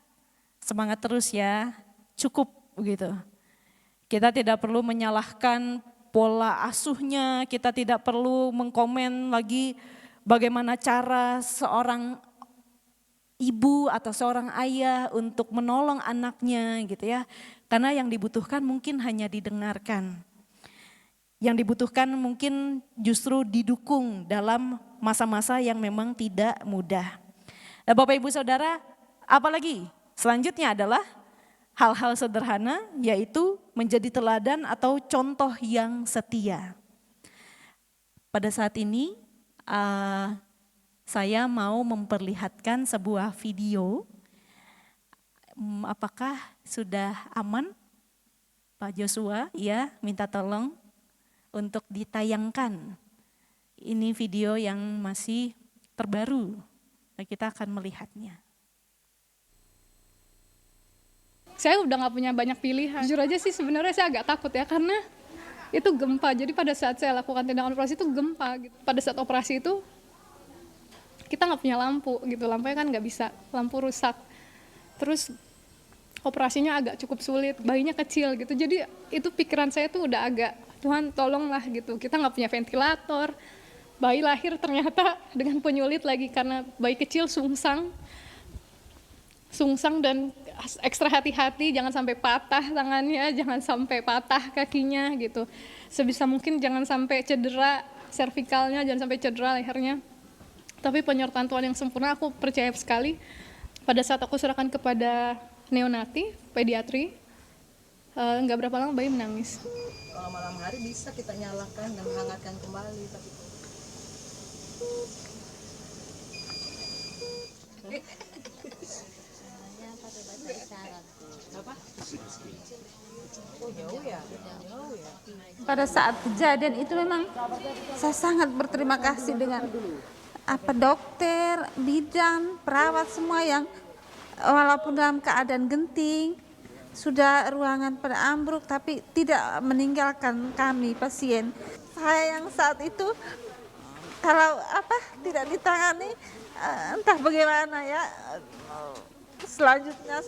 semangat terus ya, cukup gitu. Kita tidak perlu menyalahkan pola asuhnya, kita tidak perlu mengkomen lagi bagaimana cara seorang ibu atau seorang ayah untuk menolong anaknya gitu ya. Karena yang dibutuhkan mungkin hanya didengarkan. Yang dibutuhkan mungkin justru didukung dalam masa-masa yang memang tidak mudah. Nah, Bapak Ibu Saudara, apalagi selanjutnya adalah hal-hal sederhana, yaitu menjadi teladan atau contoh yang setia. Pada saat ini saya mau memperlihatkan sebuah video. Apakah sudah aman Pak Joshua? Ya, minta tolong untuk ditayangkan. Ini video yang masih terbaru. Nah, kita akan melihatnya. Saya udah nggak punya banyak pilihan. Jujur aja sih sebenarnya saya agak takut ya, karena itu gempa. Jadi pada saat saya lakukan tindakan operasi itu gempa. Gitu. Pada saat operasi itu kita nggak punya lampu gitu, lampunya kan nggak bisa, lampu rusak. Terus operasinya agak cukup sulit, bayinya kecil gitu. Jadi itu pikiran saya tuh udah agak, Tuhan tolonglah gitu. Kita nggak punya ventilator, bayi lahir ternyata dengan penyulit lagi karena bayi kecil sungsang dan ekstra hati-hati, jangan sampai patah tangannya, jangan sampai patah kakinya gitu. Sebisa mungkin jangan sampai cedera servikalnya, jangan sampai cedera lehernya. Tapi penyertaan Tuhan yang sempurna, aku percaya sekali. Pada saat aku serahkan kepada neonati, pediatri, nggak berapa lama bayi menangis. Kalau malam hari bisa kita nyalakan dan hangatkan kembali, tapi pada saat kejadian itu memang saya sangat berterima kasih dengan dokter, bidan, perawat semua yang walaupun dalam keadaan genting, sudah ruangan pada ambruk tapi tidak meninggalkan kami pasien. Saya yang saat itu kalau tidak ditangani entah bagaimana ya selanjutnya.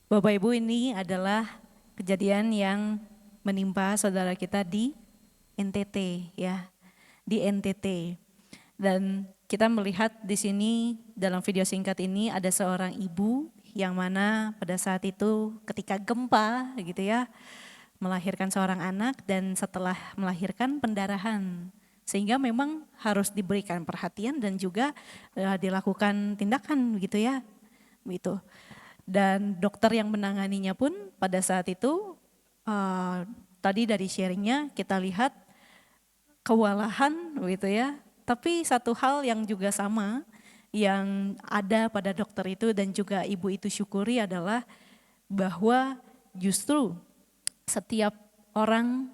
Bapak Ibu, ini adalah kejadian yang menimpa saudara kita di NTT ya, di NTT. Dan kita melihat di sini dalam video singkat ini ada seorang ibu yang mana pada saat itu ketika gempa gitu ya, melahirkan seorang anak dan setelah melahirkan pendarahan. Sehingga memang harus diberikan perhatian dan juga dilakukan tindakan gitu ya. Gitu. Dan dokter yang menanganinya pun pada saat itu tadi dari sharingnya kita lihat kewalahan gitu ya. Tapi satu hal yang juga sama yang ada pada dokter itu dan juga ibu itu syukuri adalah bahwa justru setiap orang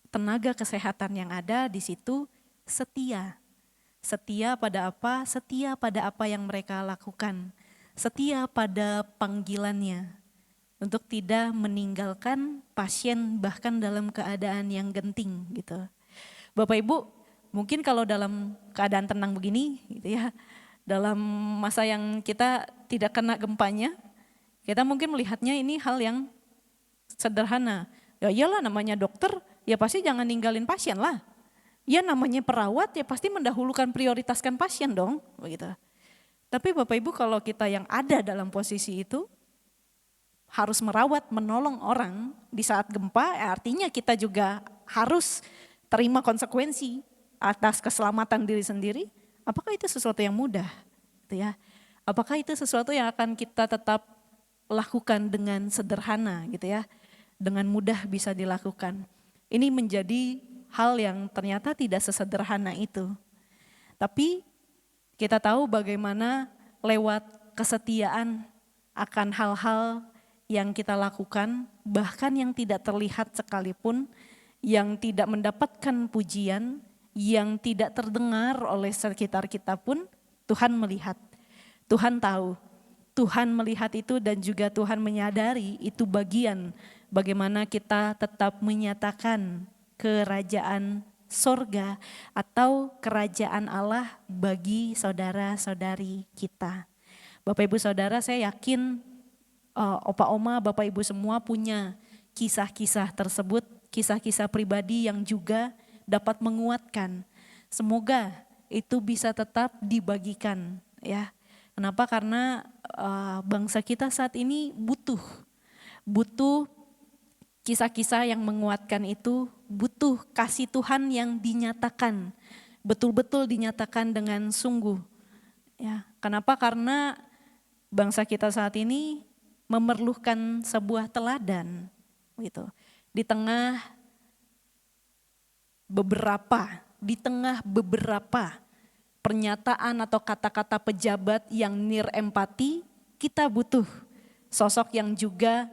tenaga kesehatan yang ada di situ setia. Setia pada apa? Setia pada apa yang mereka lakukan. Setia pada panggilannya untuk tidak meninggalkan pasien bahkan dalam keadaan yang genting gitu. Bapak Ibu, mungkin kalau dalam keadaan tenang begini gitu ya, dalam masa yang kita tidak kena gempanya, kita mungkin melihatnya ini hal yang sederhana. Ya iyalah namanya dokter, ya pasti jangan ninggalin pasien lah. Ya namanya perawat, ya pasti mendahulukan prioritaskan pasien dong, begitu. Tapi Bapak Ibu kalau kita yang ada dalam posisi itu harus merawat, menolong orang di saat gempa, artinya kita juga harus terima konsekuensi atas keselamatan diri sendiri. Apakah itu sesuatu yang mudah? Gitu ya. Apakah itu sesuatu yang akan kita tetap lakukan dengan sederhana gitu ya, dengan mudah bisa dilakukan? Ini menjadi hal yang ternyata tidak sesederhana itu. Tapi kita tahu bagaimana lewat kesetiaan akan hal-hal yang kita lakukan, bahkan yang tidak terlihat sekalipun, yang tidak mendapatkan pujian, yang tidak terdengar oleh sekitar kita pun, Tuhan melihat. Tuhan tahu, Tuhan melihat itu dan juga Tuhan menyadari itu bagian bagaimana kita tetap menyatakan kerajaan sorga atau kerajaan Allah bagi saudara-saudari kita. Bapak Ibu Saudara, saya yakin Opa Oma, Bapak Ibu semua punya kisah-kisah tersebut, kisah-kisah pribadi yang juga dapat menguatkan. Semoga itu bisa tetap dibagikan ya. Kenapa? Karena bangsa kita saat ini butuh Kisah-kisah yang menguatkan itu butuh kasih Tuhan yang dinyatakan, betul-betul dinyatakan dengan sungguh. Ya, kenapa? Karena bangsa kita saat ini memerlukan sebuah teladan, gitu. Di tengah beberapa pernyataan atau kata-kata pejabat yang nirempati, kita butuh sosok yang juga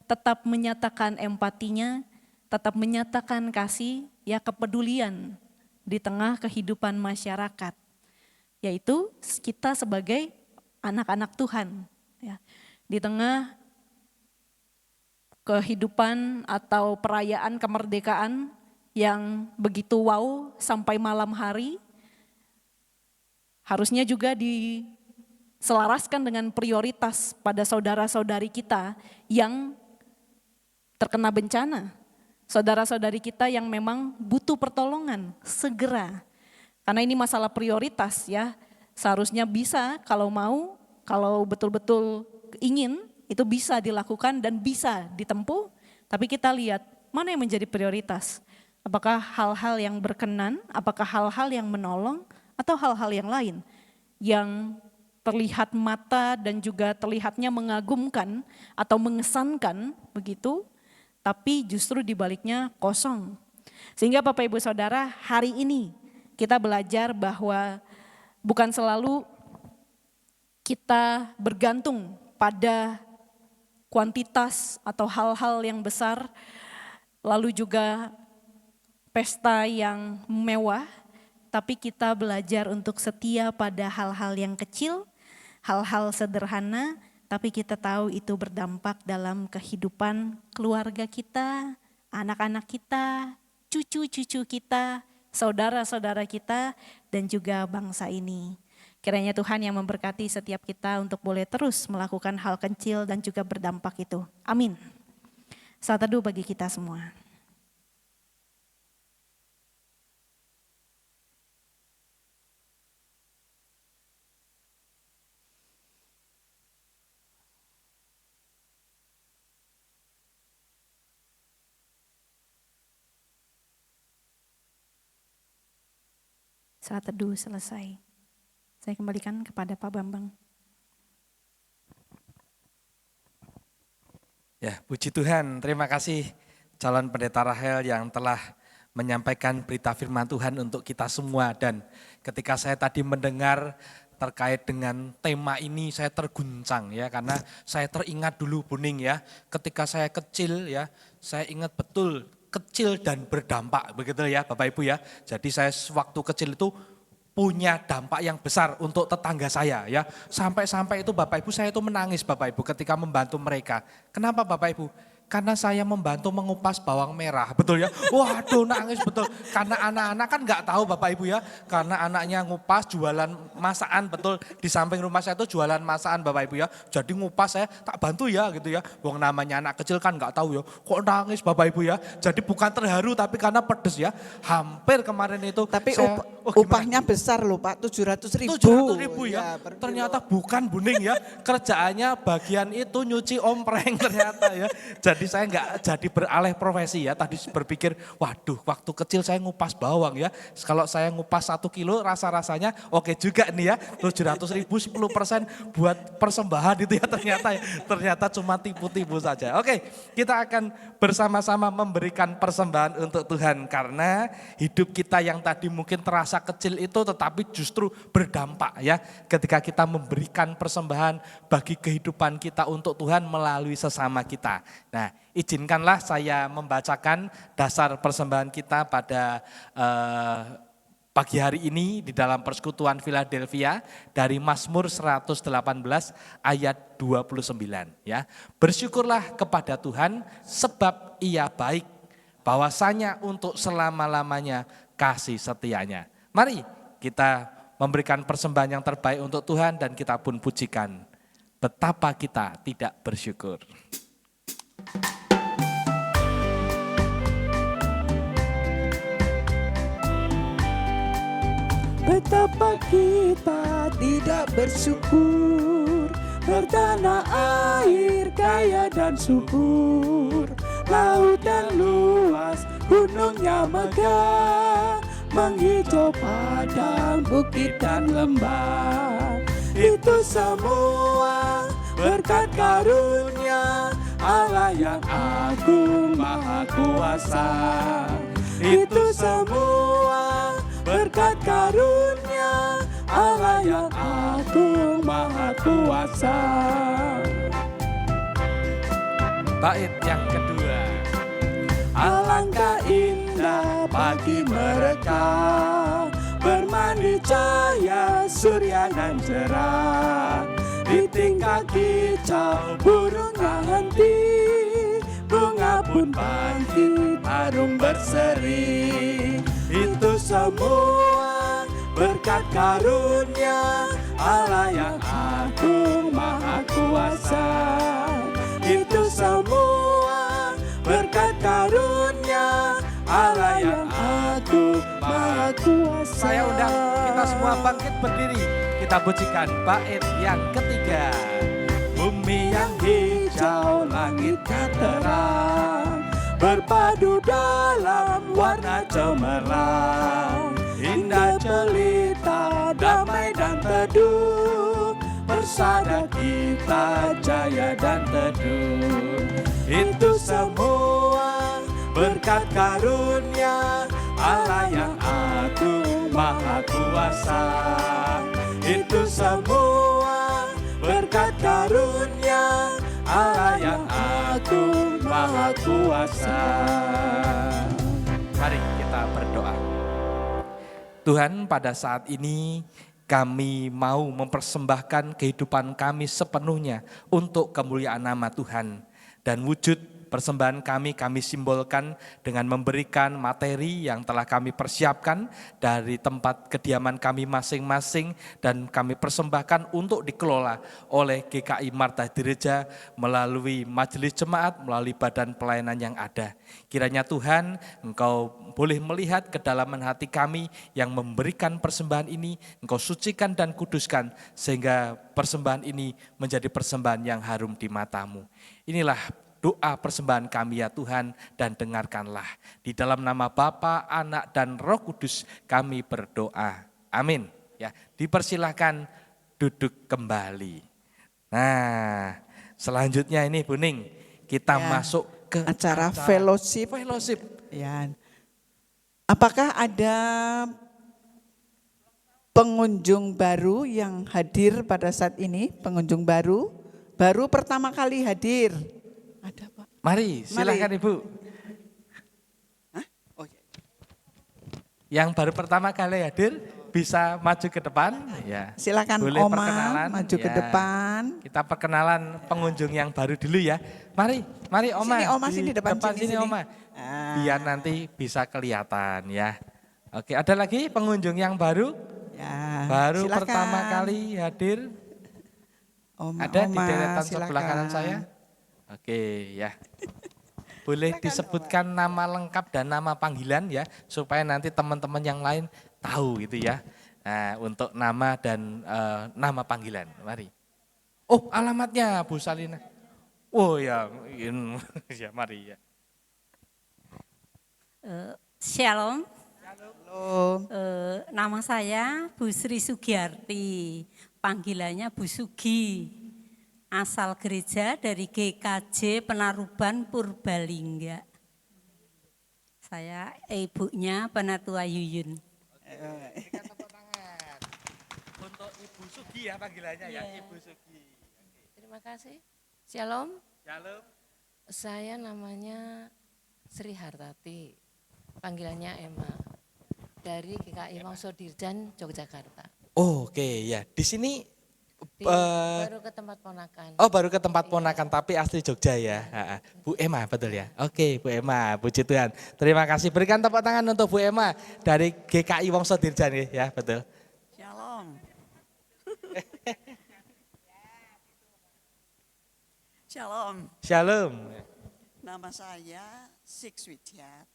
tetap menyatakan empatinya, tetap menyatakan kasih, ya kepedulian di tengah kehidupan masyarakat. Yaitu kita sebagai anak-anak Tuhan. Ya. Di tengah kehidupan atau perayaan kemerdekaan yang begitu wow sampai malam hari, harusnya juga diselaraskan dengan prioritas pada saudara-saudari kita yang terkena bencana, saudara-saudari kita yang memang butuh pertolongan segera. Karena ini masalah prioritas ya, seharusnya bisa kalau mau, kalau betul-betul ingin, itu bisa dilakukan dan bisa ditempuh. Tapi kita lihat mana yang menjadi prioritas. Apakah hal-hal yang berkenan, apakah hal-hal yang menolong, atau hal-hal yang lain yang terlihat mata dan juga terlihatnya mengagumkan atau mengesankan begitu, tapi justru dibaliknya kosong. Sehingga Bapak Ibu Saudara, hari ini kita belajar bahwa bukan selalu kita bergantung pada kuantitas atau hal-hal yang besar, lalu juga pesta yang mewah, tapi kita belajar untuk setia pada hal-hal yang kecil, hal-hal sederhana, tapi kita tahu itu berdampak dalam kehidupan keluarga kita, anak-anak kita, cucu-cucu kita, saudara-saudara kita, dan juga bangsa ini. Kiranya Tuhan yang memberkati setiap kita untuk boleh terus melakukan hal kecil dan juga berdampak itu. Amin. Saat teduh bagi kita semua. Saat teduh selesai. Saya kembalikan kepada Pak Bambang. Ya, puji Tuhan, terima kasih calon pendeta Rahel yang telah menyampaikan berita firman Tuhan untuk kita semua. Dan ketika saya tadi mendengar terkait dengan tema ini, saya terguncang ya, karena saya teringat dulu Buning ya, ketika saya kecil ya, saya ingat betul kecil dan berdampak begitu ya Bapak Ibu ya. Jadi saya waktu kecil itu punya dampak yang besar untuk tetangga saya ya. Sampai-sampai itu Bapak Ibu saya itu menangis Bapak Ibu ketika membantu mereka. Kenapa Bapak Ibu? Karena saya membantu mengupas bawang merah, betul ya? Waduh nangis betul, karena anak-anak kan nggak tahu Bapak Ibu ya, karena anaknya ngupas jualan masakan, betul di samping rumah saya itu jualan masakan Bapak Ibu ya, jadi ngupas saya tak bantu ya gitu ya, wong namanya anak kecil kan nggak tahu ya, kok nangis Bapak Ibu ya, jadi bukan terharu tapi karena pedes ya, hampir kemarin itu. Tapi saya, upahnya besar loh Pak, 700.000. 700.000 ya, ternyata bukan Buning ya, kerjaannya bagian itu nyuci ompreng ternyata ya. Jadi saya nggak jadi beralih profesi ya, tadi berpikir waduh waktu kecil saya ngupas bawang ya, kalau saya ngupas 1 kilo rasa-rasanya oke juga nih ya, 700.000 10% buat persembahan itu ya ternyata cuma tipu-tipu saja. Oke, kita akan bersama-sama memberikan persembahan untuk Tuhan karena hidup kita yang tadi mungkin terasa kecil itu tetapi justru berdampak ya ketika kita memberikan persembahan bagi kehidupan kita untuk Tuhan melalui sesama kita. Nah, izinkanlah saya membacakan dasar persembahan kita pada pagi hari ini di dalam persekutuan Philadelphia dari Mazmur 118 ayat 29 ya. Bersyukurlah kepada Tuhan sebab Ia baik, bahwasanya untuk selama-lamanya kasih setianya. Mari kita memberikan persembahan yang terbaik untuk Tuhan dan kita pun pujikan betapa kita tidak bersyukur. Betapa kita tidak bersyukur, bertanah air kaya dan subur. Lautan luas, gunungnya megah, menghijau padang, bukit dan lembah. Itu semua berkat karunia Allah yang agung maha kuasa. Itu semua berkat karunia Allah yang agung maha kuasa. Bait yang kedua. Alangkah indah pagi mereka, bermandi cahaya surya dan cerah. Di tingkat kicau burungnya henti, bunga pun bangkit harum berseri. Itu semua berkat karunia Allah yang agung maha kuasa. Itu semua berkat karunia Allah yang agung maha kuasa. Saya undang kita semua bangkit berdiri. Kita pujikan bait yang ketiga. Bumi yang hijau, langitnya terang, berpadu dalam warna cemerlang. Indah jelita, damai dan teduh, bersama kita jaya dan teduh. Itu semua berkat karunia Allah yang agung maha kuasa. Itu semua berkat karunia Allah yang agung maha kuasa. Mari kita berdoa. Tuhan, pada saat ini kami mau mempersembahkan kehidupan kami sepenuhnya untuk kemuliaan nama Tuhan. Dan wujud persembahan kami simbolkan dengan memberikan materi yang telah kami persiapkan dari tempat kediaman kami masing-masing dan kami persembahkan untuk dikelola oleh GKI Marta Direja melalui majelis jemaat, melalui badan pelayanan yang ada. Kiranya Tuhan, Engkau boleh melihat kedalaman hati kami yang memberikan persembahan ini, Engkau sucikan dan kuduskan sehingga persembahan ini menjadi persembahan yang harum di mata-Mu. Inilah doa persembahan kami ya Tuhan, dan dengarkanlah. Di dalam nama Bapa, Anak, dan Roh Kudus kami berdoa. Amin. Ya, dipersilahkan duduk kembali. Nah, selanjutnya ini Bu Ning, kita Ya, masuk ke acara fellowship. Fellowship. Ya. Apakah ada pengunjung baru yang hadir pada saat ini? Pengunjung baru pertama kali hadir. Ada Pak. Mari, silakan Ibu. Hah? Oh, iya. Yang baru pertama kali hadir bisa maju ke depan. Ya. Silakan Boleh Oma perkenalan, maju ke ya. depan. Kita perkenalan pengunjung yang baru dulu ya. Mari Oma. Sini, Oma, Di sini, depan sini, sini. Oma. Ah. Biar nanti bisa kelihatan ya. Oke, ada lagi pengunjung yang baru? Ya, Baru silakan. pertama kali hadir. Oma, Ada di Oma, deretan silakan. sebelah kanan saya. Oke ya. Boleh disebutkan nama lengkap dan nama panggilan ya, supaya nanti teman-teman yang lain tahu gitu ya. Nah, untuk nama dan nama panggilan, mari. Oh, alamatnya Bu Salina. Oh ya, ya mari ya. Shalom. Halo. Nama saya Bu Sri Sugiyarti, panggilannya Bu Sugi. Asal gereja dari GKJ Penaruban Purbalingga. Saya ibunya Penatua Yuyun. Berikan tepuk tangan untuk Ibu Sugi ya panggilannya ya, Ibu Sugi. Terima kasih. Shalom. Shalom. Saya namanya Sri Hartati. Panggilannya Emma. Dari GKI Wongso Dirjan, Yogyakarta. Oh, oke ya. Di sini Baru ke tempat ponakan. oh, baru ke tempat ponakan tapi asli Jogja ya. Ha-ha. Bu Emma betul ya? Oke, Bu Emma, puji Tuhan. Terima kasih. Berikan tepuk tangan untuk Bu Emma dari GKI Wongso Dirjan ya, betul. Shalom. Shalom. Shalom. Nama saya Six Widjat,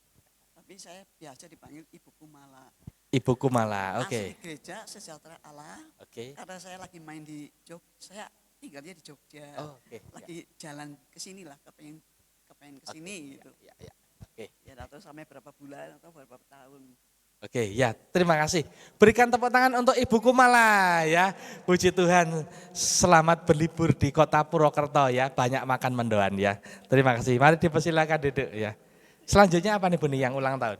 tapi saya biasa dipanggil Ibu Kumala. Ibu Kumala, oke. Asli Gereja Sejahtera Allah. Oke. Karena saya lagi main di Jogja, saya tinggalnya di Jogja. Oh, oke. Lagi jalan ke sini lah, kepengen ke pengen kesini gitu. Ya. Oke. Ya atau sampai berapa bulan atau berapa tahun. Oke, ya terima kasih. Berikan tepuk tangan untuk Ibu Kumala ya. Puji Tuhan, selamat berlibur di kota Purwokerto ya. Banyak makan mendoan ya. Terima kasih. Mari dipersilakan duduk ya. Selanjutnya apa nih Bu nih yang ulang tahun?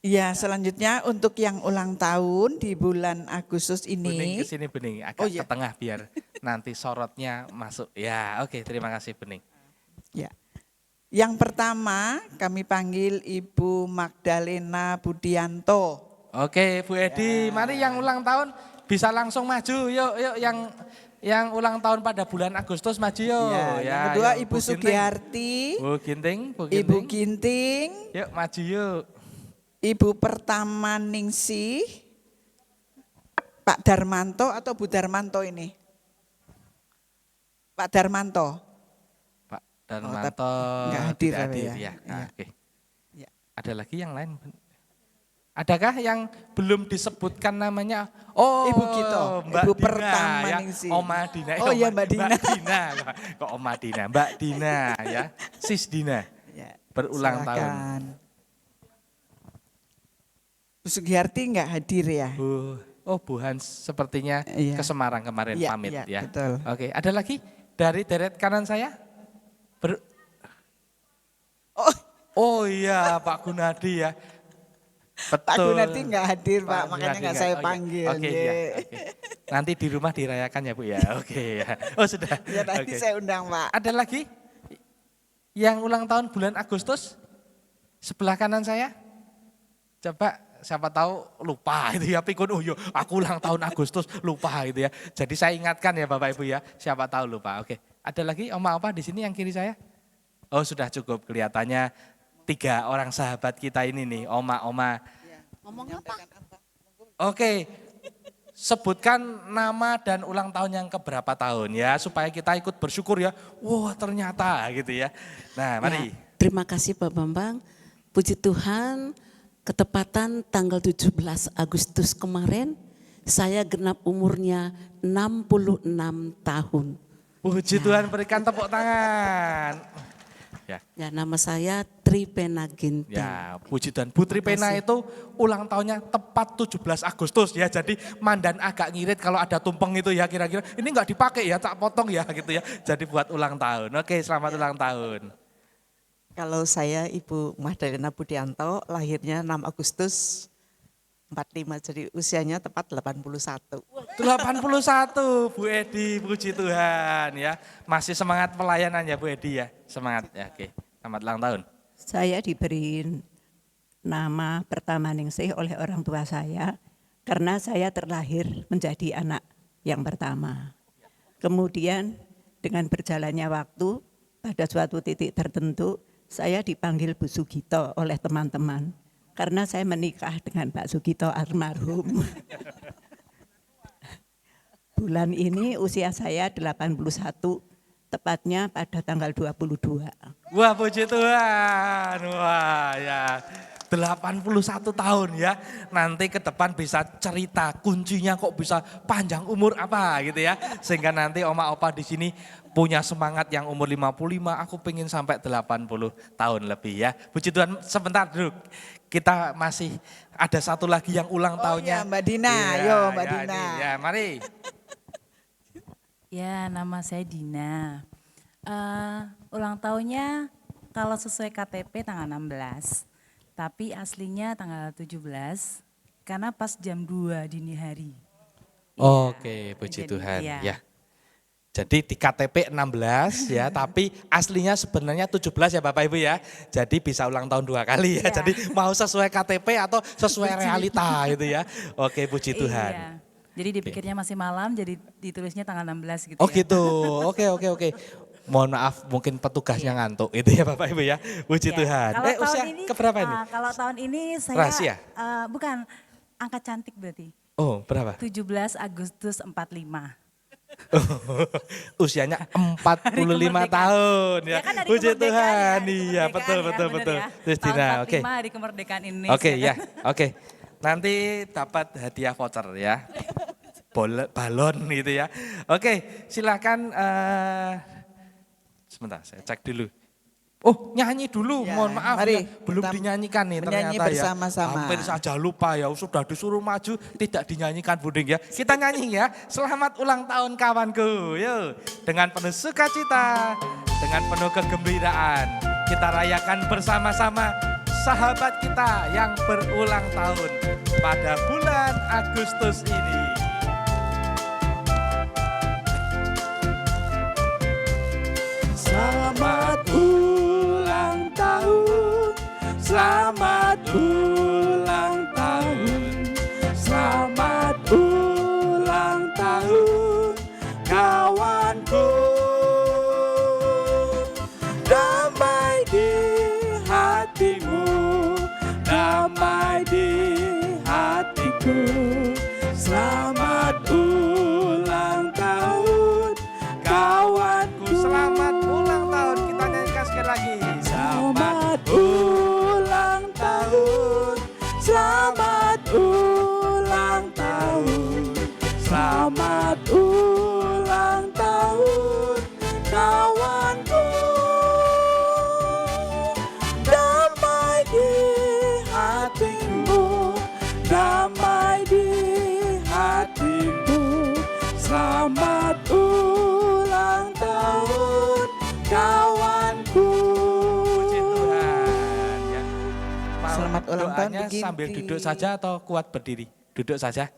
Ya, selanjutnya untuk yang ulang tahun di bulan Agustus Bening ini. ke sini Bening, agak Oh, iya. ke tengah biar nanti sorotnya masuk. Ya, oke, terima kasih Bening. Ya. Yang pertama kami panggil Ibu Magdalena Budianto. Oke, Bu Edi, mari yang ulang tahun bisa langsung maju. Yuk yang ulang tahun pada bulan Agustus maju yuk. Yang kedua yuk, Ibu Bu Ginting. Sugiyarti. Bu Ginting. Ibu Ginting. Yuk maju yuk. Ibu Pertama Ningsih. Pak Darmanto atau Bu Darmanto ini? Pak Darmanto. Darmanto nggak hadir, tidak hadir ya. ya. Nah, oke. Ya. Ada lagi yang lain? Adakah yang belum disebutkan namanya? Oh, Ibu Gito, Mbak Ibu Dina, Pertama ya. Ningsih. Oma Dina. Oh iya, Mbak Dina. Mbak Dina. Kok Oma Dina? Mbak Dina ya. Sis Dina. Ya, Berulang tahun. silakan. Bu Sugiyarti nggak hadir ya? Bu Hans sepertinya Iya. ke Semarang kemarin Iya, pamit iya, ya. betul. Oke, ada lagi dari deret kanan saya? Oh iya Pak Gunadi ya. Betul. Pak Gunadi nggak hadir Pak, makanya Gunadi nggak nggak- saya oh, iya. panggil. Oke, Ye. iya, oke. Nanti di rumah dirayakan ya Bu ya. Oke ya. Oh sudah. Ya tadi Oke. saya undang Pak. Ada lagi yang ulang tahun bulan Agustus? Sebelah kanan saya. Coba siapa tahu lupa itu ya pikun oh yo aku ulang tahun Agustus lupa gitu ya. Jadi saya ingatkan ya Bapak Ibu ya, siapa tahu lupa. Oke. Ada lagi oma apa di sini yang kiri saya? Oh sudah cukup kelihatannya 3 orang sahabat kita ini nih, oma-oma. Ngomong apa? Oke. Sebutkan nama dan ulang tahun yang keberapa tahun ya supaya kita ikut bersyukur ya. Wah, ternyata gitu ya. Nah, mari. Ya, terima kasih Pak Bambang. Puji Tuhan, ketepatan tanggal 17 Agustus kemarin, saya genap umurnya 66 tahun. Puji Tuhan, berikan tepuk tangan. Ya, nama saya Tripena Ginting. Ya, puji Tuhan. Putri Pena itu ulang tahunnya tepat 17 Agustus ya. Jadi mandan agak ngirit kalau ada tumpeng itu ya kira-kira. Ini enggak dipakai ya, tak potong ya gitu ya. Jadi buat ulang tahun. Oke, selamat ulang tahun. Kalau saya Ibu Magdalena Budianto, lahirnya 6 Agustus 45, jadi usianya tepat 81. 81 Bu Edi, puji Tuhan ya. Masih semangat pelayanan ya Bu Edi ya. Semangat ya, oke. Selamat ulang tahun. Saya diberi nama Pertama Ningsih oleh orang tua saya karena saya terlahir menjadi anak yang pertama. Kemudian dengan berjalannya waktu pada suatu titik tertentu saya dipanggil Bu Sugito oleh teman-teman karena saya menikah dengan Pak Sugito almarhum. Bulan ini usia saya 81, tepatnya pada tanggal 22. Wah puji Tuhan, wah ya 81 tahun ya. Nanti ke depan bisa cerita kuncinya kok bisa panjang umur apa gitu ya. Sehingga nanti oma opa di sini punya semangat yang umur 55, aku pengen sampai 80 tahun lebih ya. Puji Tuhan sebentar dulu. Kita masih ada satu lagi yang ulang tahunnya. Ya Mbak Dina, Ya, yo Mbak ya, Dina. ini, ya mari. Ya, nama saya Dina. Ulang tahunnya kalau sesuai KTP tanggal 16, tapi aslinya tanggal 17 karena pas jam 2 dini hari. Oke, puji jadi, Tuhan iya. ya. Jadi di KTP 16 ya, tapi aslinya sebenarnya 17 ya Bapak Ibu ya. Jadi bisa ulang tahun 2 kali ya. Iya. Jadi mau sesuai KTP atau sesuai realita gitu ya. Oke, puji Tuhan. Iya. Jadi dipikirnya masih malam, jadi ditulisnya tanggal 16 gitu. Oh ya. gitu, oke. Mohon maaf mungkin petugasnya ngantuk itu ya Bapak Ibu ya. Puji Iya. Tuhan. Kalau tahun Usia ini, keberapa ini? Kalau tahun ini saya Rahasia? Bukan angka cantik berarti. Oh berapa? 17 Agustus 45. Usianya 45 tahun ya. Ya kan hari Puji kemerdekaan Tuhan. ya, Iya, betul. bener ya. Kristina, Tahun oke. 45 hari kemerdekaan Indonesia. Oke ya, kan. oke. Nanti dapat hadiah voucher ya. Balon gitu ya. Oke, silakan Sebentar, saya cek dulu. Oh, nyanyi dulu, Ya, mohon maaf mari ya. Belum kita dinyanyikan nih menyanyi ternyata bersama-sama. ya. Hampir saja lupa ya, sudah disuruh maju, tidak dinyanyikan Buding ya. Kita nyanyi ya, selamat ulang tahun kawanku. Yuk, dengan penuh sukacita, dengan penuh kegembiraan. Kita rayakan bersama-sama sahabat kita yang berulang tahun pada bulan Agustus ini. Selamat ulang tahun, selamat ulang tahun, selamat ulang tahun, kawanku. Damai di hatimu, damai di hatiku. Selamat ulang tahun, kawanku. Selamat ulang tahun, kita nyanyikan sekali lagi. Selamat ulang tahun, selamat ulang tahun, selamat ulang tahun, kawanku. Damai di hatimu, damai di hatimu. Selamat ulang tahun, kawanku. Puji Tuhan ya. Mau Selamat ulang tahun, doanya Beginti. sambil duduk saja atau kuat berdiri? Duduk saja.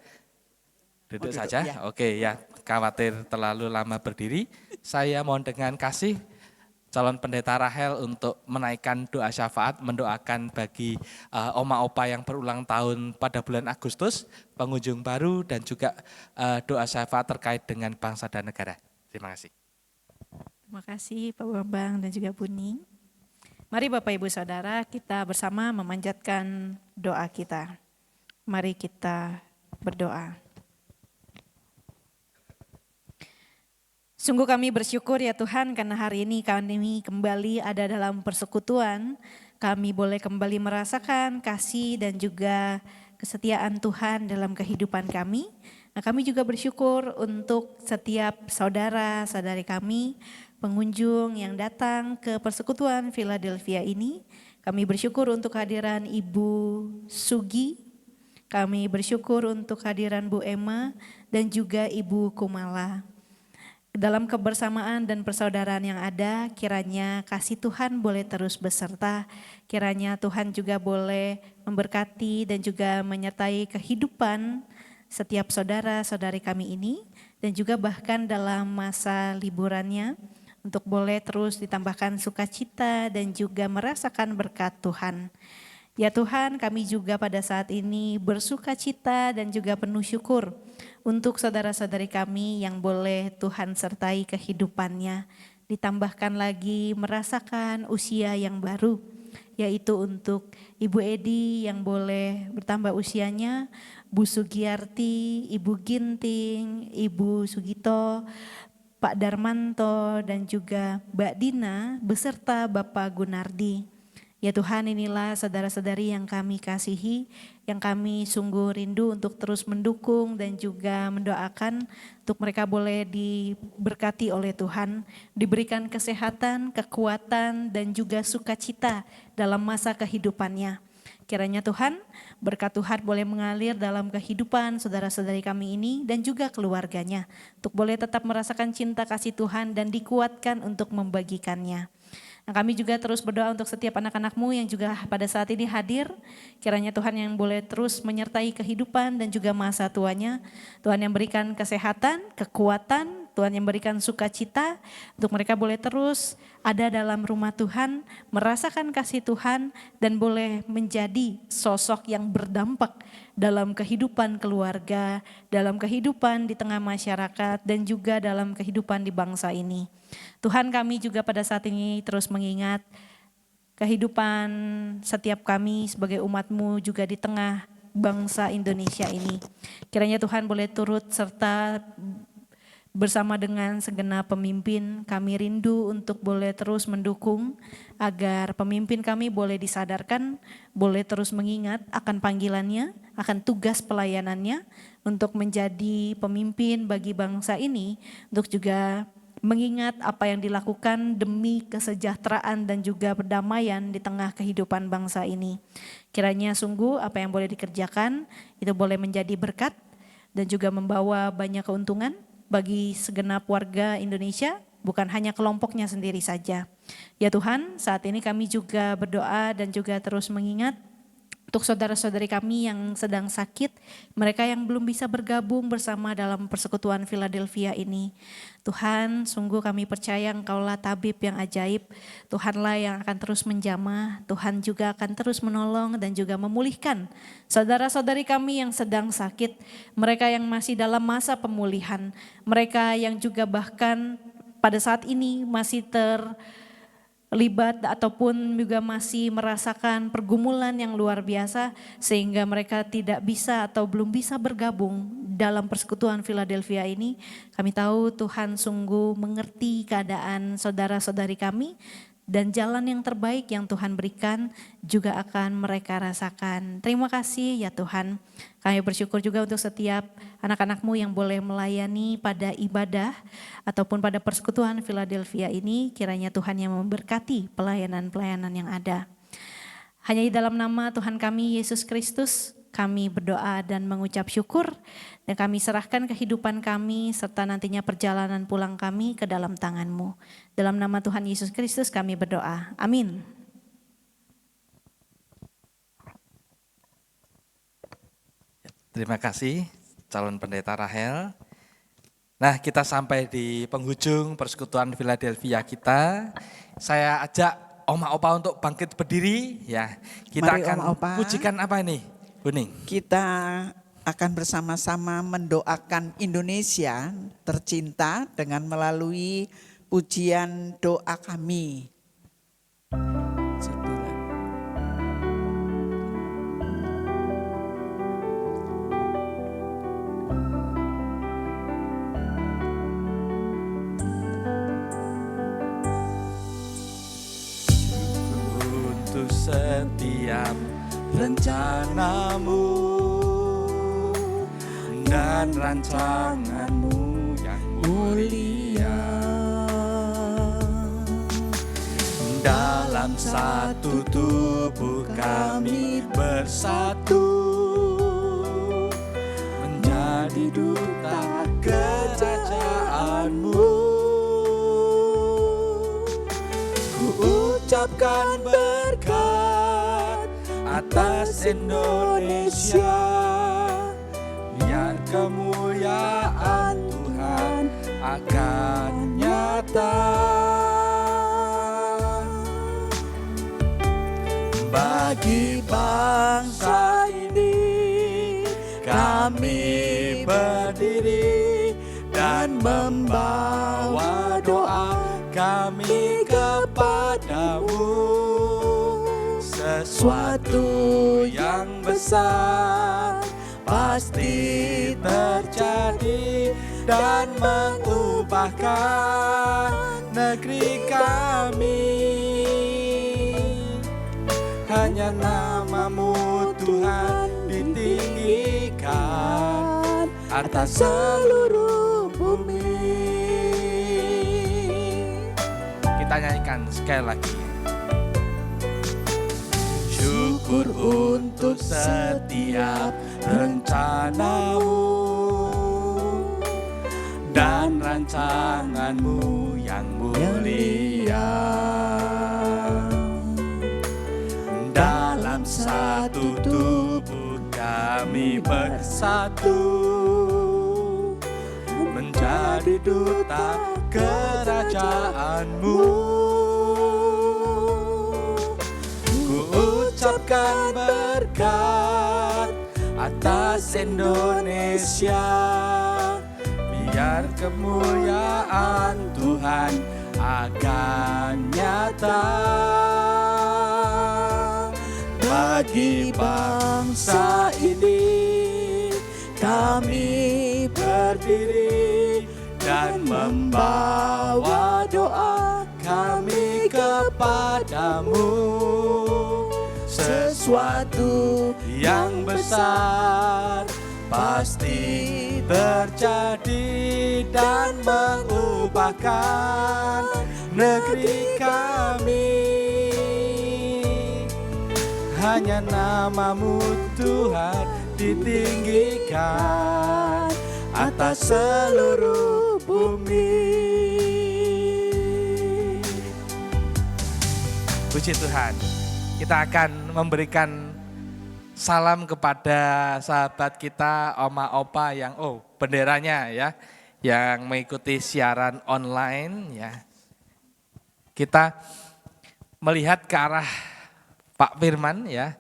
Duduk duduk, saja. ya. Oke ya, khawatir terlalu lama berdiri. Saya mohon dengan kasih calon pendeta Rahel untuk menaikkan doa syafaat, mendoakan bagi oma opa yang berulang tahun pada bulan Agustus, pengunjung baru dan juga doa syafaat terkait dengan bangsa dan negara. Terima kasih. Terima kasih Pak Bambang dan juga Buning. Mari Bapak Ibu Saudara kita bersama memanjatkan doa kita. Mari kita berdoa. Sungguh kami bersyukur ya Tuhan karena hari ini kami kembali ada dalam persekutuan. Kami boleh kembali merasakan kasih dan juga kesetiaan Tuhan dalam kehidupan kami. Nah, kami juga bersyukur untuk setiap saudara-saudari kami, pengunjung yang datang ke persekutuan Philadelphia ini. Kami bersyukur untuk kehadiran Ibu Sugi, kami bersyukur untuk kehadiran Bu Emma dan juga Ibu Kumala. Dalam kebersamaan dan persaudaraan yang ada, kiranya kasih Tuhan boleh terus beserta, kiranya Tuhan juga boleh memberkati dan juga menyertai kehidupan setiap saudara-saudari kami ini, dan juga bahkan dalam masa liburannya, untuk boleh terus ditambahkan sukacita dan juga merasakan berkat Tuhan. Ya Tuhan, kami juga pada saat ini bersukacita dan juga penuh syukur untuk saudara-saudari kami yang boleh Tuhan sertai kehidupannya. Ditambahkan lagi merasakan usia yang baru, yaitu untuk Ibu Edi yang boleh bertambah usianya, Bu Sugiyarti, Ibu Ginting, Ibu Sugito, Pak Darmanto dan juga Mbak Dina beserta Bapak Gunardi. Ya Tuhan, inilah saudara-saudari yang kami kasihi, yang kami sungguh rindu untuk terus mendukung dan juga mendoakan untuk mereka boleh diberkati oleh Tuhan, diberikan kesehatan, kekuatan dan juga sukacita dalam masa kehidupannya. Kiranya Tuhan, berkat Tuhan boleh mengalir dalam kehidupan saudara-saudari kami ini dan juga keluarganya, untuk boleh tetap merasakan cinta kasih Tuhan dan dikuatkan untuk membagikannya. Nah, kami juga terus berdoa untuk setiap anak-anak-Mu yang juga pada saat ini hadir. Kiranya Tuhan yang boleh terus menyertai kehidupan dan juga masa tuanya. Tuhan yang berikan kesehatan, kekuatan, Tuhan yang berikan sukacita untuk mereka boleh terus ada dalam rumah Tuhan, merasakan kasih Tuhan dan boleh menjadi sosok yang berdampak dalam kehidupan keluarga, dalam kehidupan di tengah masyarakat dan juga dalam kehidupan di bangsa ini. Tuhan, kami juga pada saat ini terus mengingat kehidupan setiap kami sebagai umat-Mu juga di tengah bangsa Indonesia ini. Kiranya Tuhan boleh turut serta bersama dengan segenap pemimpin, kami rindu untuk boleh terus mendukung agar pemimpin kami boleh disadarkan, boleh terus mengingat akan panggilannya, akan tugas pelayanannya untuk menjadi pemimpin bagi bangsa ini, untuk juga mengingat apa yang dilakukan demi kesejahteraan dan juga perdamaian di tengah kehidupan bangsa ini. Kiranya sungguh apa yang boleh dikerjakan itu boleh menjadi berkat dan juga membawa banyak keuntungan bagi segenap warga Indonesia, bukan hanya kelompoknya sendiri saja. Ya Tuhan, saat ini kami juga berdoa dan juga terus mengingat untuk saudara-saudari kami yang sedang sakit, mereka yang belum bisa bergabung bersama dalam persekutuan Philadelphia ini. Tuhan, sungguh kami percaya Engkaulah tabib yang ajaib, Tuhanlah yang akan terus menjamah, Tuhan juga akan terus menolong dan juga memulihkan saudara-saudari kami yang sedang sakit, mereka yang masih dalam masa pemulihan, mereka yang juga bahkan pada saat ini masih terlibat ataupun juga masih merasakan pergumulan yang luar biasa sehingga mereka tidak bisa atau belum bisa bergabung dalam persekutuan Philadelphia ini. Kami tahu Tuhan sungguh mengerti keadaan saudara-saudari kami dan jalan yang terbaik yang Tuhan berikan juga akan mereka rasakan. Terima kasih ya Tuhan. Kami bersyukur juga untuk setiap anak-anak-Mu yang boleh melayani pada ibadah ataupun pada persekutuan Philadelphia ini. Kiranya Tuhan yang memberkati pelayanan-pelayanan yang ada. Hanya di dalam nama Tuhan kami Yesus Kristus kami berdoa dan mengucap syukur. Dan kami serahkan kehidupan kami serta nantinya perjalanan pulang kami ke dalam tangan-Mu. Dalam nama Tuhan Yesus Kristus kami berdoa. Amin. Terima kasih calon pendeta Rahel. Nah, kita sampai di penghujung persekutuan Philadelphia kita. Saya ajak Oma Opa untuk bangkit berdiri ya. Kita Mari, akan Oma Opa. pujikan apa ini? Kuning. Kita akan bersama-sama mendoakan Indonesia tercinta dengan melalui pujian doa kami. Untuk setiap rencanamu dan rancanganmu yang mulia dalam satu tubuh kami bersatu menjadi duta kerajaan-Mu. Ku ucapkan berkat atas Indonesia, biar kemuliaan Tuhan akan nyata. Bagi bangsa ini kami berdiri dan membawa doa kami kepadamu. Sesuatu yang besar pasti terjadi dan mengubahkan negeri kami. Hanya nama-Mu Tuhan ditinggikan atas seluruh bumi. Kita nyanyikan sekali lagi. Syukur untuk setiap rencana-Mu dan rancangan-Mu yang mulia. Dalam satu tubuh kami bersatu menjadi duta kerajaan-Mu. Ku ucapkan berkat atas Indonesia, biar kemuliaan Tuhan akan nyata. Bagi bangsa ini kami berdiri dan membawa doa kami kepadamu. Sesuatu yang besar pasti terjadi dan mengubahkan negeri kami. Hanya namamu Tuhan ditinggikan atas seluruh bumi. Puji Tuhan. Kita akan memberikan salam kepada sahabat kita, oma opa yang benderanya ya, yang mengikuti siaran online ya. Kita melihat ke arah Pak Firman ya.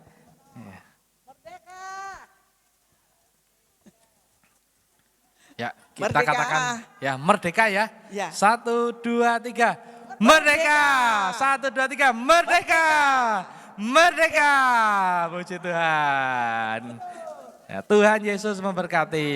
Ya, kita Merdeka. katakan ya merdeka ya. Ya. 1, 2, 3. Merdeka. 1, 2, 3. Merdeka. Merdeka. Puji Tuhan. Ya, Tuhan Yesus memberkati.